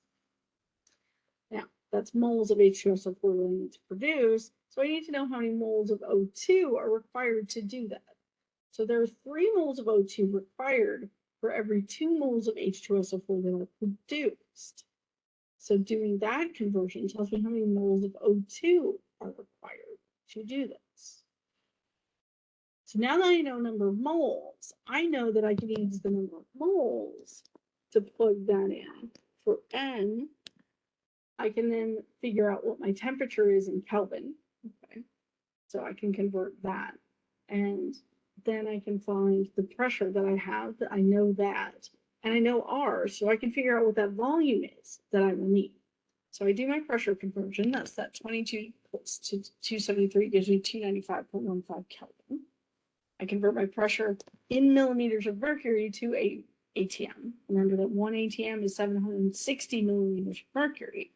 Now, that's moles of H2SO4 that I need to produce, so I need to know how many moles of O2 are required to do that. So there are 3 moles of O2 required for every 2 moles of H2SO4 that are produced. So doing that conversion tells me how many moles of O2 are required to do this. So now that I know number of moles, I know that I can use the number of moles to plug that in. For N, I can then figure out what my temperature is in Kelvin. Okay, so I can convert that. And then I can find the pressure that I have, that I know that. And I know R, so I can figure out what that volume is that I will need. So I do my pressure conversion. That's that 22 to 273 gives me 295.15 Kelvin. I convert my pressure in millimeters of mercury to a ATM. Remember that 1 ATM is 760 millimeters of mercury.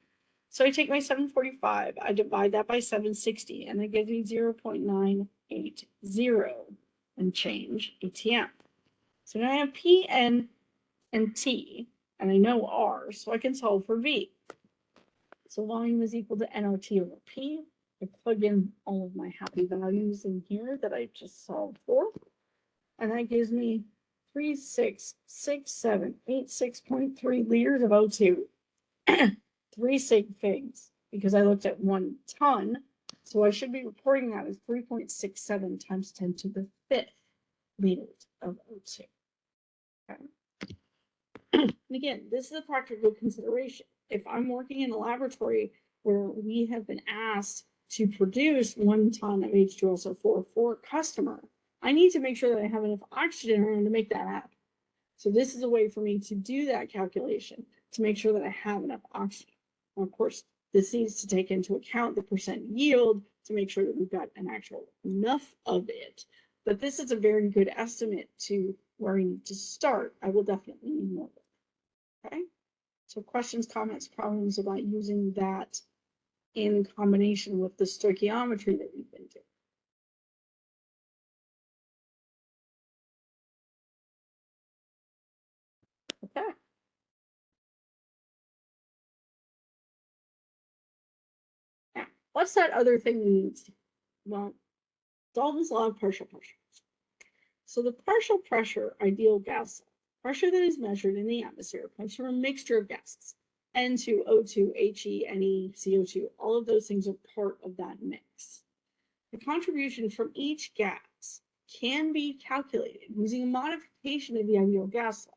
So I take my 745, I divide that by 760, and that gives me 0.980 and change ATM. So now I have P, N, and T, and I know R, so I can solve for V. So volume is equal to nRT over P. I plug in all of my happy values in here that I just solved for, and that gives me 366786.3 liters of O2. 3 sig figs, because I looked at 1 ton, so I should be reporting that as 3.67 times 10 to the 5th liters of O2. Okay. And again, this is a practical consideration. If I'm working in a laboratory where we have been asked to produce 1 ton of H2SO4 for a customer, I need to make sure that I have enough oxygen around to make that happen. So this is a way for me to do that calculation to make sure that I have enough oxygen. And of course, this needs to take into account the percent yield to make sure that we've got an actual enough of it. But this is a very good estimate to where we need to start. I will definitely need more. Okay, so questions, comments, problems about using that in combination with the stoichiometry that we've been doing. Okay. Now, what's that other thing we need to do? Well, Dalton's law of partial pressure. So the partial pressure ideal gas pressure that is measured in the atmosphere comes from a mixture of gases. N2, O2, HE, Ne, CO2, all of those things are part of that mix. The contribution from each gas can be calculated using a modification of the ideal gas law.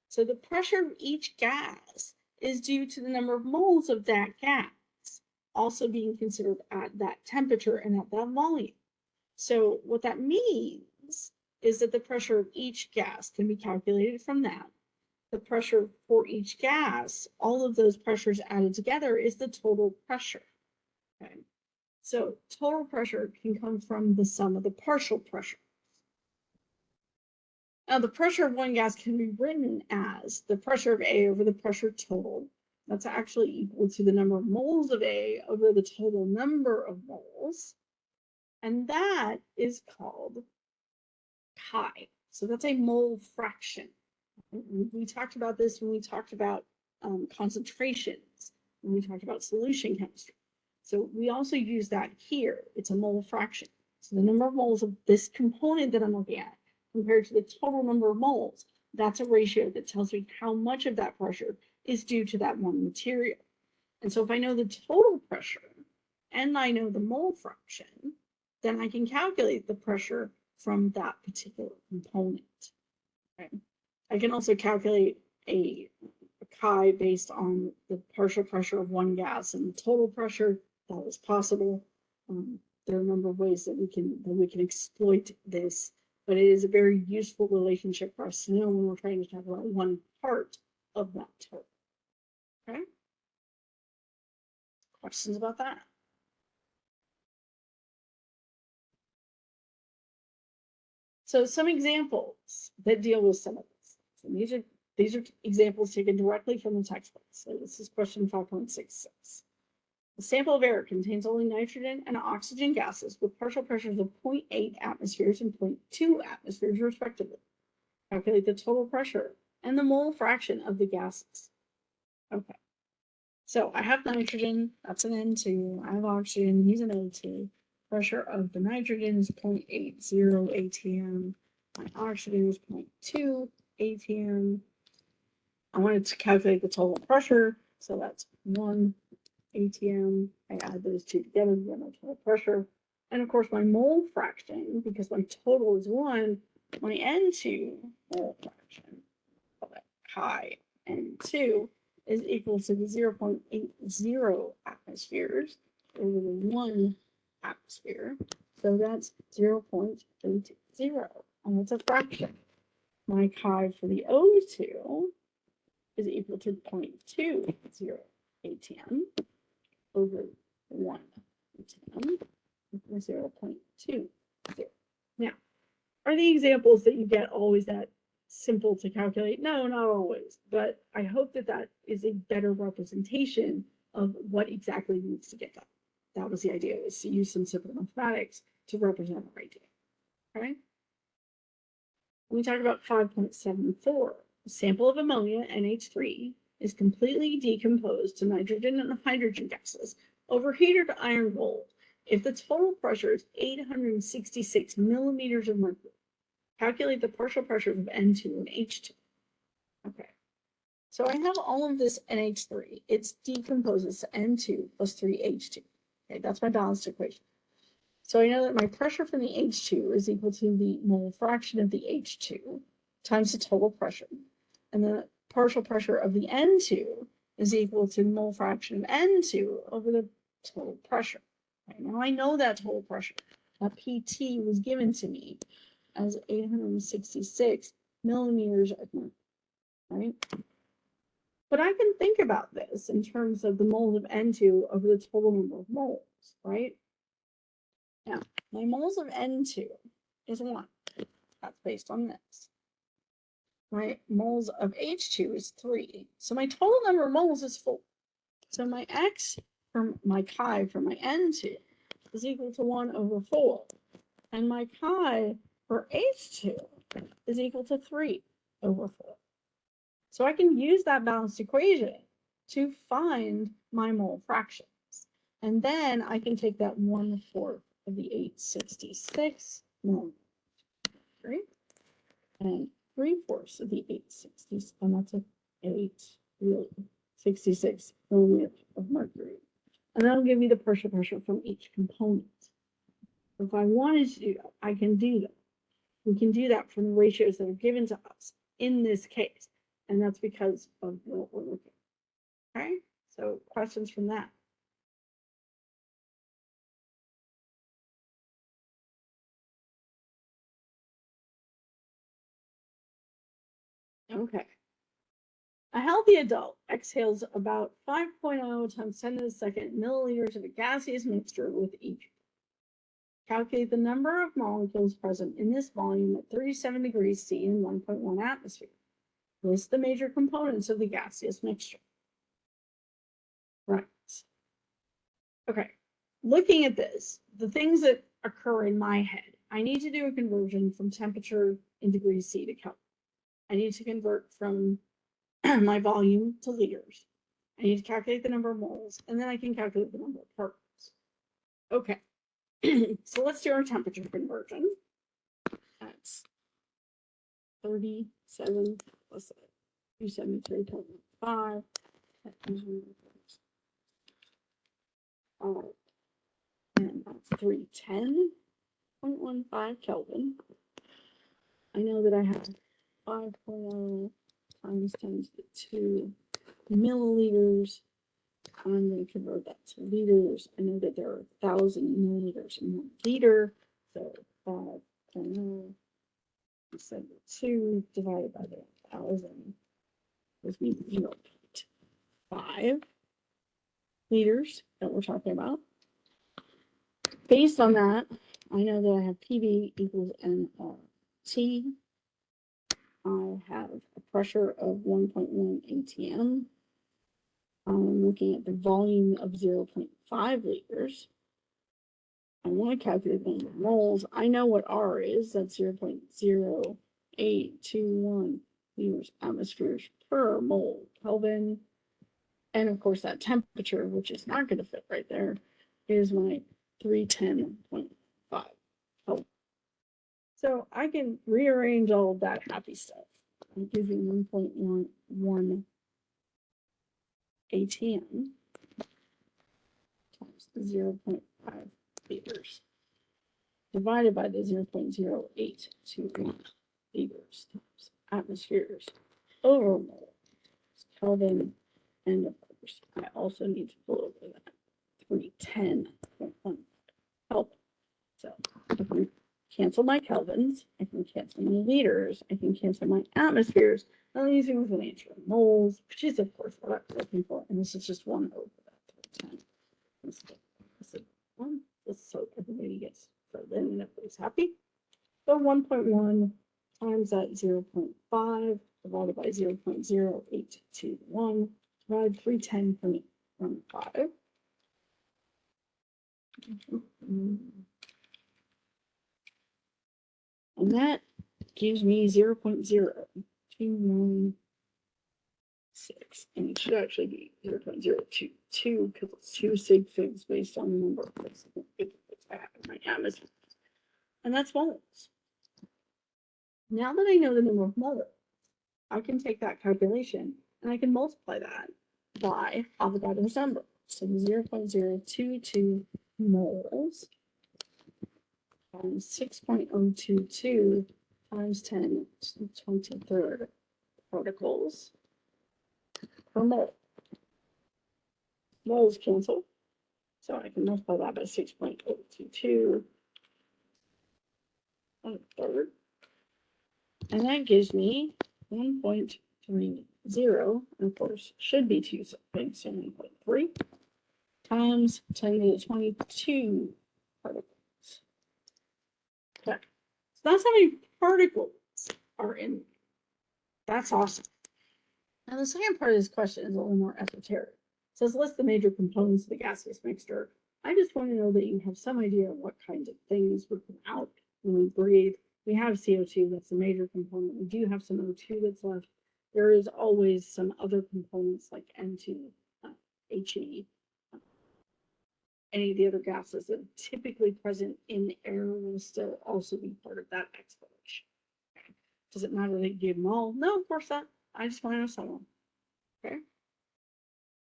So the pressure of each gas is due to the number of moles of that gas also being considered at that temperature and at that volume. So what that means is that the pressure of each gas can be calculated from that. The pressure for each gas, all of those pressures added together, is the total pressure. Okay. So total pressure can come from the sum of the partial pressure. Now the pressure of one gas can be written as the pressure of A over the pressure total. That's actually equal to the number of moles of A over the total number of moles. And that is called chi. So that's a mole fraction. We talked about this when we talked about concentrations, when we talked about solution chemistry. So we also use that here. It's a mole fraction. So the number of moles of this component that I'm looking at compared to the total number of moles, that's a ratio that tells me how much of that pressure is due to that one material. And so if I know the total pressure and I know the mole fraction, then I can calculate the pressure from that particular component. Okay. I can also calculate a chi based on the partial pressure of one gas and the total pressure. That is possible. There are a number of ways that we can exploit this, but it is a very useful relationship for us to know when we're trying to talk about one part of that total. Okay. Questions about that? So some examples that deal with some of this. So these are examples taken directly from the textbook. So this is question 5.66. The sample of air contains only nitrogen and oxygen gases with partial pressures of 0.8 atmospheres and 0.2 atmospheres respectively. Calculate the total pressure and the mole fraction of the gases. Okay. So I have nitrogen, that's an N2. I have oxygen, he's an O2. Pressure of the nitrogen is 0.80 atm. My oxygen is 0.2 atm. I wanted to calculate the total pressure, so that's 1 atm. I add those two together to get my total pressure. And of course, my mole fraction, because my total is 1, my N2 mole fraction, chi N2, is equal to the 0.80 atmospheres over the 1 atmosphere. So that's 0.80, and that's a fraction. My chi for the O2 is equal to 0.20 atm over 1 atm, 0.20. Now, are the examples that you get always that simple to calculate? No, not always, but I hope that that is a better representation of what exactly needs to get done. That was the idea, is to use some simple mathematics to represent our idea. Okay. When we talk about 5.74, a sample of ammonia, NH3, is completely decomposed to nitrogen and hydrogen gases, overheated to iron gold, if the total pressure is 866 millimeters of mercury. Calculate the partial pressures of N2 and H2. Okay. So I have all of this NH3. It decomposes to N2 plus 3H2. Okay, that's my balanced equation. So I know that my pressure from the H2 is equal to the mole fraction of the H2 times the total pressure. And the partial pressure of the N2 is equal to the mole fraction of N2 over the total pressure. Right, now I know that total pressure. That PT was given to me as 866 millimeters of mercury, right? But I can think about this in terms of the moles of N2 over the total number of moles, right? Now, my moles of N2 is 1. That's based on this. My moles of H2 is 3. So my total number of moles is 4. So my X from my chi for my N2 is equal to 1 over 4. And my chi for H2 is equal to 3 over 4. So I can use that balanced equation to find my mole fractions. And then I can take that 1/4 of the 866 millimeters, right? And 3/4 of the 860, and that's a 866 millimeters of mercury. And that'll give me the partial pressure from each component. If I wanted to do that, I can do that. We can do that from the ratios that are given to us in this case. And that's because of what we're looking at. Okay, so questions from that? Okay. A healthy adult exhales about 5.0 times 10 to the second milliliters of a gaseous mixture with each. Calculate the number of molecules present in this volume at 37 degrees C and 1.1 atmosphere. List the major components of the gaseous mixture. Right. Okay. Looking at this, the things that occur in my head, I need to do a conversion from temperature in degrees C to Kelvin. I need to convert from my volume to liters. I need to calculate the number of moles, and then I can calculate the number of particles. Okay. So let's do our temperature conversion. That's 37 plus 273.5. And that's 310.15 Kelvin. I know that I have 5.0 times 10 to the 2 milliliters. I'm going to convert that to liters. I know that there are 1,000 milliliters in 1 liter. So 5.0 divided by the 1,000 gives me 0.5 liters that we're talking about. Based on that, I know that I have PV equals nRT. I have a pressure of 1.1 atm. I'm looking at the volume of 0.5 liters. I want to calculate the number of moles. I know what R is. That's 0.0821 liters atmospheres per mole Kelvin. And of course, that temperature, which is not going to fit right there, is my 310.5 Kelvin. So I can rearrange all of that happy stuff. I'm giving 1.11 atm times 0.5 liters divided by the 0.0821 liters times atmospheres over mole Kelvin, and of course I also need to pull over that 310.1 Kelvin. So I can cancel my kelvins, I can cancel my liters, I can cancel my atmospheres. I'm using with an answer of moles, which is of course what I'm looking for, and this is just 1 over that 310. Let's hope everybody gets filled in and everybody's happy. So 1.1 times that 0.5 divided by 0.0821 divide 310 from 5. And that gives me 0.0216. And it should actually be 0.022 because it's two sig figs based on the number of figs I have in my Amazon. And that's moles. Now that I know the number of moles, I can take that calculation and I can multiply that by Avogadro's number. So 0.022 moles times 6.022 times 10 to the 23rd particles per mole. Moles cancel. So I can multiply that by 6.022 on the third. And that gives me 1.30. And of course, should be two things, so 1.3 times 10 to the 22 particles. Okay. So that's how many particles are in. That's awesome. Now, the second part of this question is a little more esoteric. It says list the major components of the gaseous mixture. I just want to know that you have some idea of what kinds of things would come out when we breathe. We have CO2, that's a major component. We do have some O2 that's left. There is always some other components like N2, HE, any of the other gases that are typically present in air will still also be part of that explanation. Okay. Does it matter that you give them all? No, of course not. I just want to know some of them. Okay.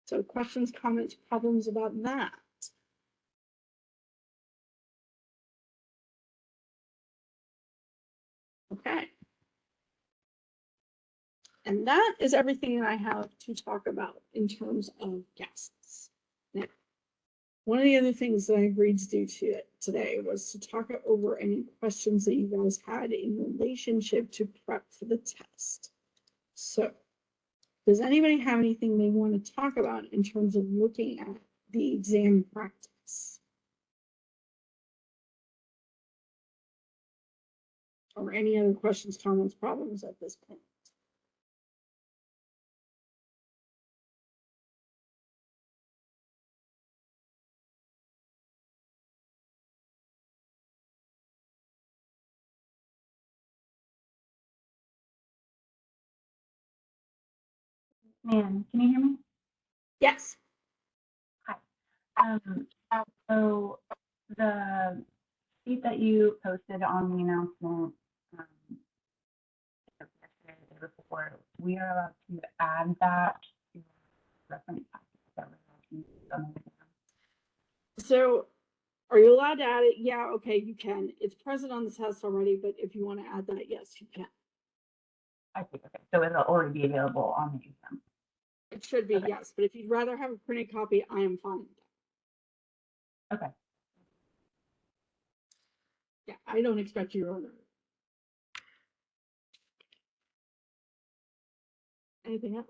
So questions, comments, problems about that? Okay. And that is everything that I have to talk about in terms of gases. Now, one of the other things that I agreed to do today was to talk over any questions that you guys had in relationship to prep for the test. So, does anybody have anything they want to talk about in terms of looking at the exam practice? Or any other questions, comments, problems at this point? Man, can you hear me? Yes. Hi. So the sheet that you posted on the announcement yesterday, the day before, we are allowed to add that to reference package that we're allowed to use on the exam. So are you allowed to add it? Yeah, okay, you can. It's present on the test already, but if you want to add that, yes, you can. I see. Okay. So it'll already be available on the exam. It should be, Okay. yes. But if you'd rather have a printed copy, I am fine with that. Okay. Yeah, I don't expect you to order it. Anything else?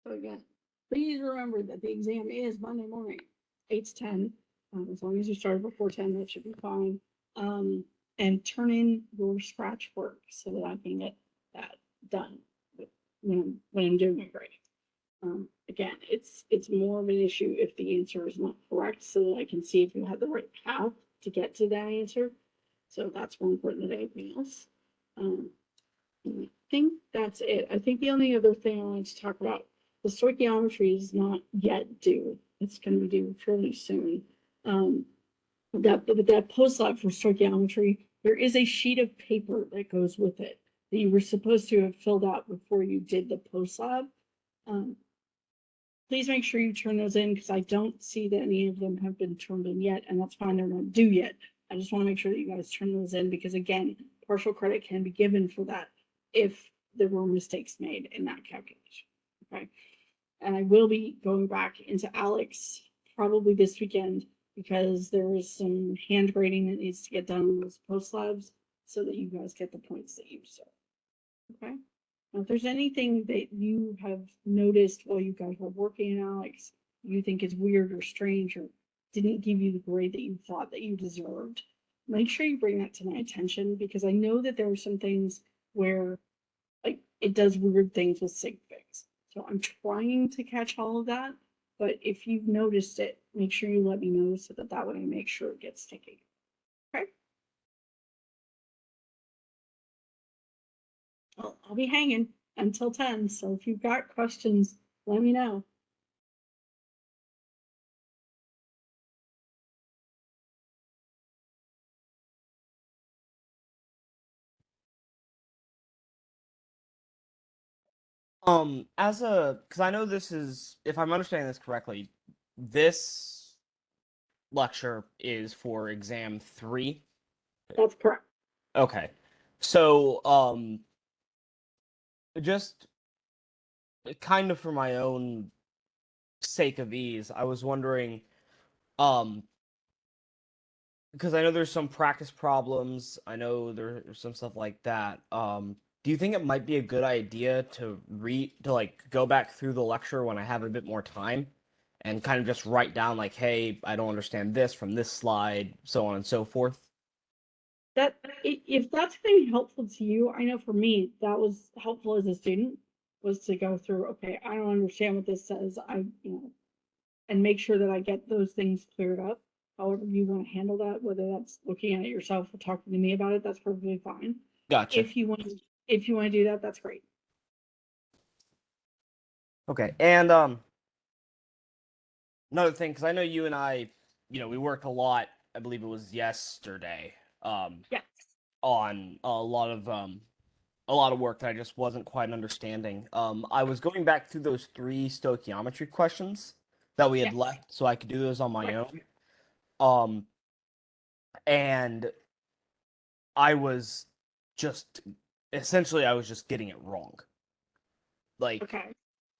So again, please remember that the exam is Monday morning, 8 to 10. As long as you start before 10, that should be fine. And turn in your scratch work so that I can get that done when I'm doing it right. Again, it's more of an issue if the answer is not correct, so that I can see if you have the right path to get to that answer. So that's more important than anything else. I think that's it. I think the only other thing I wanted to talk about, the stoichiometry is not yet due. It's going to be due fairly soon. That post lab for stoichiometry, there is a sheet of paper that goes with it that you were supposed to have filled out before you did the post lab. Please make sure you turn those in because I don't see that any of them have been turned in yet, and that's fine, they're not due yet. I just want to make sure that you guys turn those in because again, partial credit can be given for that if there were mistakes made in that calculation. Okay. And I will be going back into Alex probably this weekend because there is some hand grading that needs to get done on those post labs so that you guys get the points that you deserve. Okay. Now, if there's anything that you have noticed while you guys were working on Alex, you think is weird or strange or didn't give you the grade that you thought that you deserved, make sure you bring that to my attention because I know that there were some things where like it does weird things with sig figs. So I'm trying to catch all of that. But if you've noticed it, make sure you let me know so that way I make sure it gets taken. Okay. Well, I'll be hanging until 10. So if you've got questions, let me know. Because I know this is, if I'm understanding this correctly, this lecture is for exam 3. That's correct. Okay. So, just kind of for my own sake of ease, I was wondering, um, because I know there's some practice problems, I know there's some stuff like that. Do you think it might be a good idea to like go back through the lecture when I have a bit more time and kind of just write down like, hey, I don't understand this from this slide, so on and so forth? That if that's going to be helpful to you, I know for me that was helpful as a student was to go through. Okay, I don't understand what this says. And make sure that I get those things cleared up. However you want to handle that, whether that's looking at it yourself or talking to me about it, that's perfectly fine. Gotcha. If you want to do that, that's great. Okay, and another thing, because I know you and I, we worked a lot. I believe it was yesterday, Yeah. on a lot of work that I just wasn't quite understanding. I was going back through those 3 stoichiometry questions that we had Yes. left, so I could do those on my Right. own. Um, and I was just essentially I was just getting it wrong. Like Okay.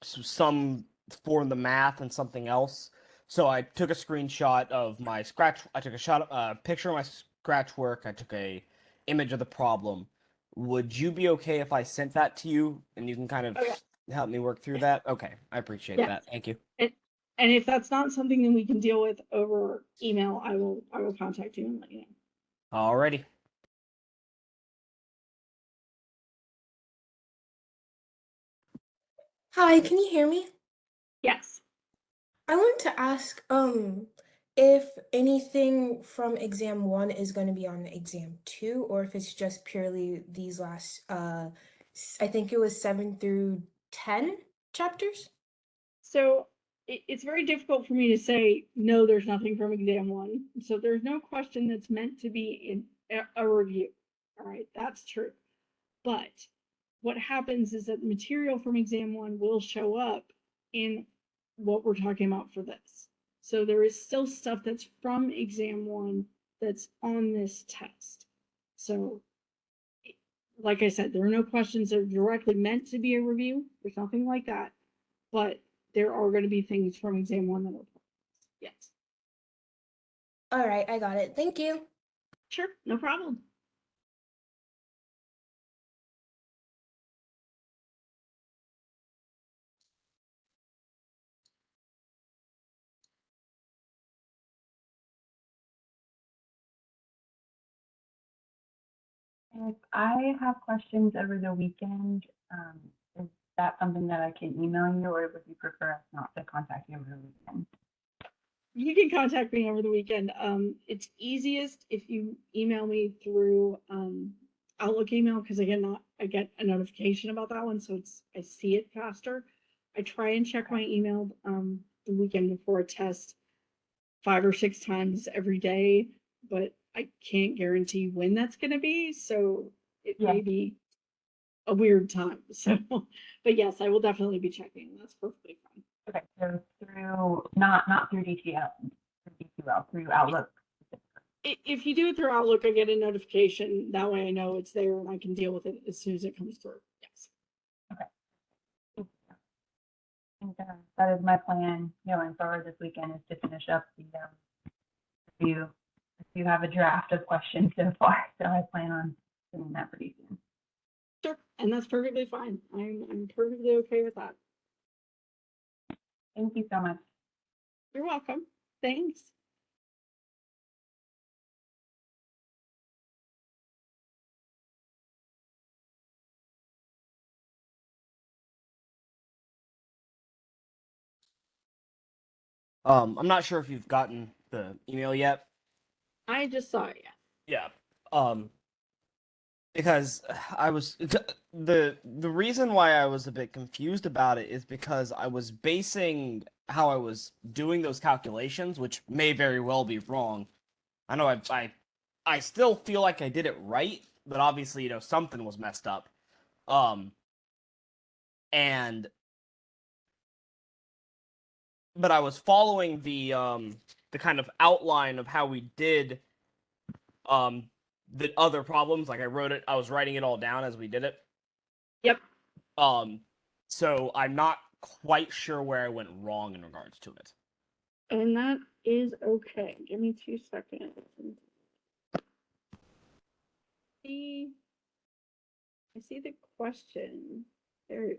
some for the math and something else. So I took a screenshot of my scratch. I took a picture of my scratch work. I took a image of the problem. Would you be okay if I sent that to you and you can kind of Oh yeah. help me work through that? Okay, I appreciate Yeah. that. Thank you. And and if that's not something that we can deal with over email, I will contact you and let you know. Alrighty. Hi, can you hear me? Yes. I wanted to ask if anything from exam 1 is going to be on exam 2 or if it's just purely these last I think it was 7 through 10 chapters. So it's very difficult for me to say no. There's nothing from exam 1. So there's no question that's meant to be in a review. All right, that's true. But what happens is that the material from exam 1 will show up in what we're talking about for this. So there is still stuff that's from exam 1 that's on this test. So, like I said, there are no questions that are directly meant to be a review. There's nothing like that. But there are going to be things from exam 1 that are. Yes. All right, I got it. Thank you. Sure, no problem. If I have questions over the weekend, is that something that I can email you, or would you prefer us not to contact you over the weekend? You can contact me over the weekend. It's easiest if you email me through Outlook email because I get a notification about that one, so I see it faster. I try and check my email the weekend before a test 5 or 6 times every day, but I can't guarantee when that's going to be, so it Yeah. may be a weird time. So, but yes, I will definitely be checking. That's perfectly fine. Okay, so through not through DTL, through Outlook. If you do it through Outlook, I get a notification. That way I know it's there and I can deal with it as soon as it comes through. Yes. I think that is my plan going forward this weekend is to finish up the review. You have a draft of questions so far, so I plan on doing that pretty soon. Sure. and that's perfectly fine. I'm perfectly okay with that. Thank you so much. You're welcome. Thanks. I'm not sure if you've gotten the email yet. I just saw it. Yeah. Because I was the reason why I was a bit confused about it is because I was basing how I was doing those calculations, which may very well be wrong. I know I still feel like I did it right, but obviously, something was messed up. And but I was following the kind of outline of how we did um the other problems. Like I was writing it all down as we did it. Yep. So I'm not quite sure where I went wrong in regards to it. And that is okay. Give me 2 seconds. See, I see the question. There,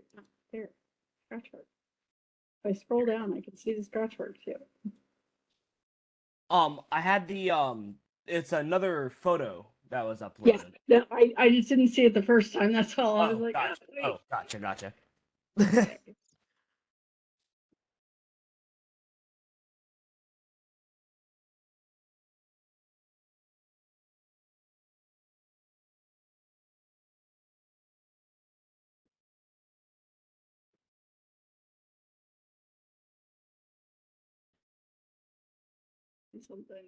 there, scratch mark. If I scroll down, I can see the scratch mark too. I had it's another photo that was Yeah, uploaded. no, I just didn't see it the first time. That's all. I was like, gotcha. wait. Oh, gotcha. Okay. Something.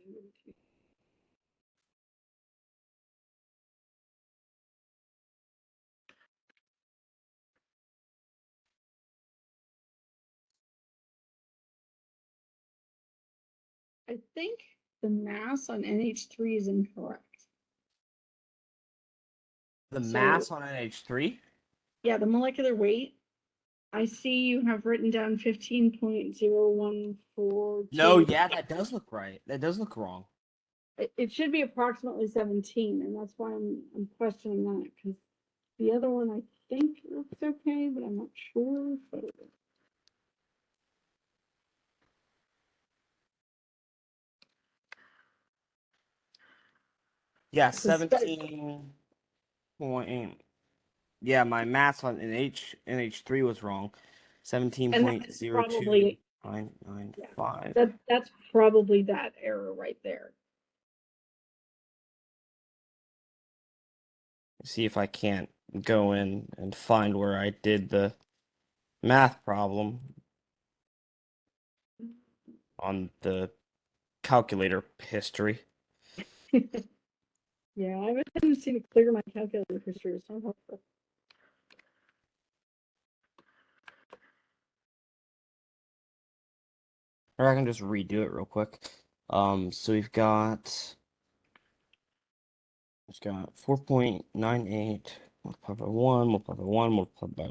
I think the mass on NH3 is incorrect. The So- mass on NH3? Yeah, the molecular weight. I see you have written down 15.014. No, yeah, that does look right. That does look wrong. It should be approximately 17, and that's why I'm questioning that, because the other one I think looks okay, but I'm not sure. But Yeah, Suspect- 17 point. Yeah, my math on NH3 was wrong. and that's probably 17.02995. that's probably that error right there. See if I can't go in and find where I did the math problem on the calculator history. Yeah, I have a tendency to clear my calculator history. It's not helpful. Or I can just redo it real quick. So we've got 4.98 multiplied by 1 multiplied by 1 multiplied by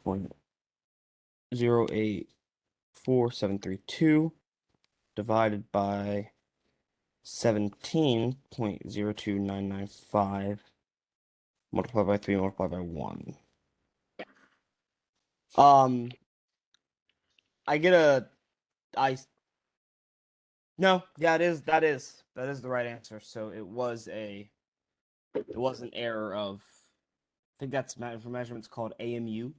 149.084732 divided by 17.02995 multiplied by 3 multiplied by 1. I get a no, yeah, that is the right answer. So it was an error of, I think that's for measurements called AMU.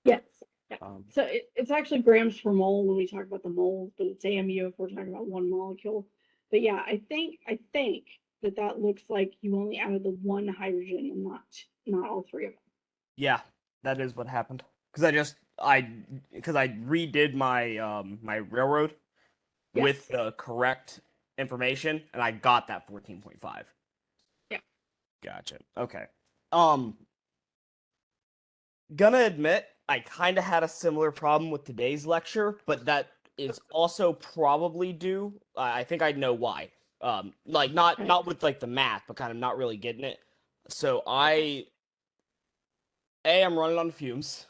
Yes. Yeah. Um, So it's actually grams per mole when we talk about the moles, but it's AMU if we're talking about one molecule. But yeah, I think that looks like you only added the one hydrogen and not all three of them. yeah, that is what happened. Because I redid my my railroad Yeah. with the correct information, and I got that 14.5. Yeah. Gotcha. Okay. Gonna admit, I kind of had a similar problem with today's lecture, but that is also probably due. I think I know why. Like not with like the math, but kind of not really getting it. So I'm running on fumes.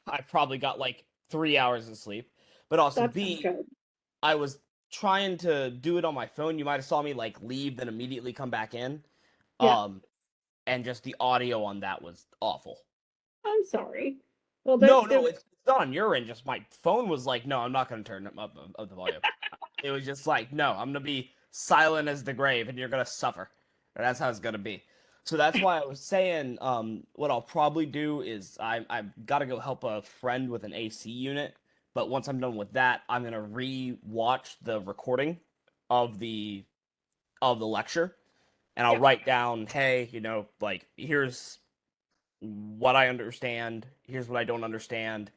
I probably got like 3 hours of sleep, but also That's B, good. I was trying to do it on my phone. You might have saw me like leave, then immediately come back in. Yeah. and just the audio on that was awful. I'm sorry. Well, No, it's not on your end. Just my phone was like, no, I'm not going to turn up the volume. It was just like, no, I'm going to be silent as the grave, and you're going to suffer. And that's how it's going to be. So that's why I was saying, what I'll probably do is I've got to go help a friend with an AC unit. But once I'm done with that, I'm going to re-watch the recording of the lecture, and I'll Yeah. write down, hey, like, here's what I understand, here's what I don't understand,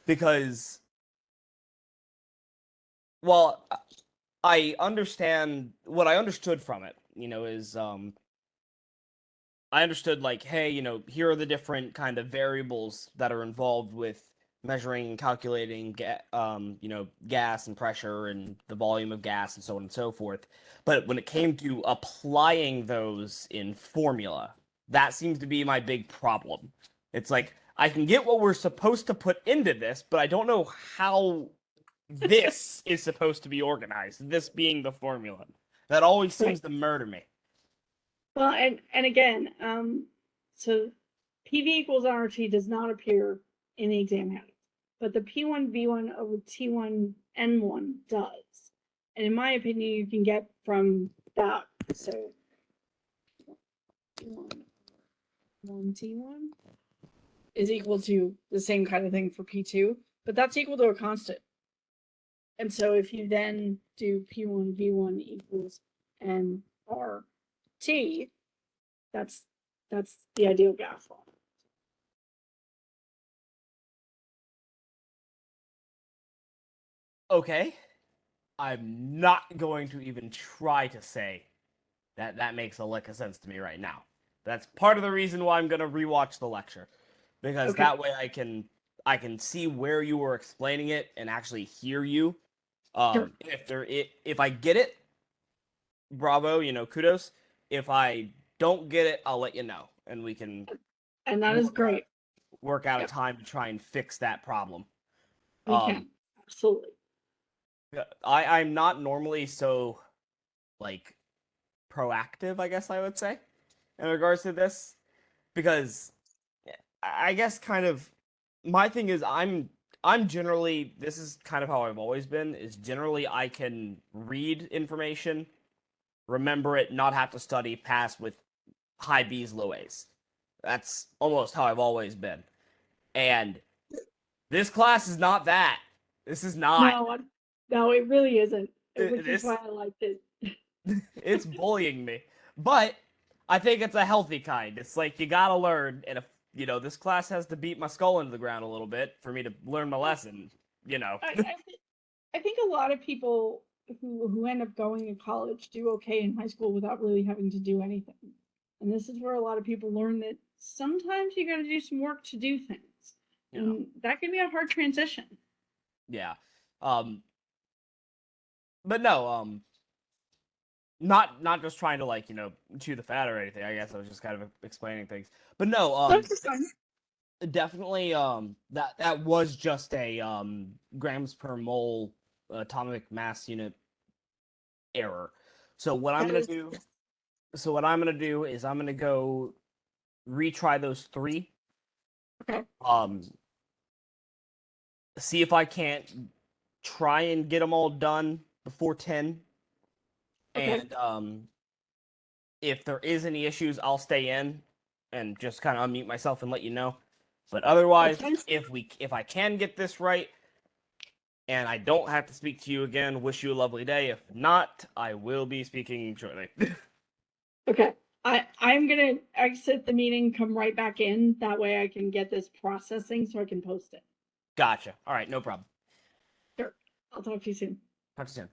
because, well, I understand what I understood from it, is I understood, like, hey, here are the different kind of variables that are involved with measuring and calculating gas and pressure and the volume of gas and so on and so forth. But when it came to applying those in formula, that seems to be my big problem. It's like I can get what we're supposed to put into this, but I don't know how this is supposed to be organized, this being the formula. That always seems to murder me. Well, and again, so PV equals RT does not appear in the exam handbook, but the P1V1 over T1N1 does. And in my opinion, you can get from that. So T1 is equal to the same kind of thing for P2, but that's equal to a constant. And so if you then do P1V1 equals nRT, that's the ideal gas law. Okay. I'm not going to even try to say that makes a lick of sense to me right now. That's part of the reason why I'm going to rewatch the lecture, because Okay. that way I can see where you were explaining it and actually hear you. Sure. If I get it, bravo, kudos. If I don't get it, I'll let you know, and we can And that is great. work out a Yep. time to try and fix that problem. We can. Absolutely. I'm not normally so, like, proactive, I guess I would say, in regards to this, because I guess kind of my thing is I'm generally, this is kind of how I've always been, is generally I can read information, remember it, not have to study, pass with high B's, low A's. That's almost how I've always been. And this class is not that. This is not. No, it really isn't. Which is This why I liked it. it's bullying me. But I think it's a healthy kind. It's like you gotta learn, and if this class has to beat my skull into the ground a little bit for me to learn my lesson, I think a lot of people who end up going to college do okay in high school without really having to do anything. And this is where a lot of people learn that sometimes you got to do some work to do things. And that can be a hard transition. Yeah. But no, not just trying to, like, chew the fat or anything. I guess I was just kind of explaining things. But no, That's fine. definitely that was just a grams per mole atomic mass unit error. So what I'm gonna do is I'm gonna go retry those 3. Okay. See if I can't try and get them all done before 10. Okay. And if there is any issues, I'll stay in and just kind of unmute myself and let you know. But otherwise, if I can get this right and I don't have to speak to you again, wish you a lovely day. If not, I will be speaking shortly. Okay. I'm gonna exit the meeting, come right back in. That way I can get this processing so I can post it. Gotcha. All right, no problem. Sure. I'll talk to you soon. Talk to you soon.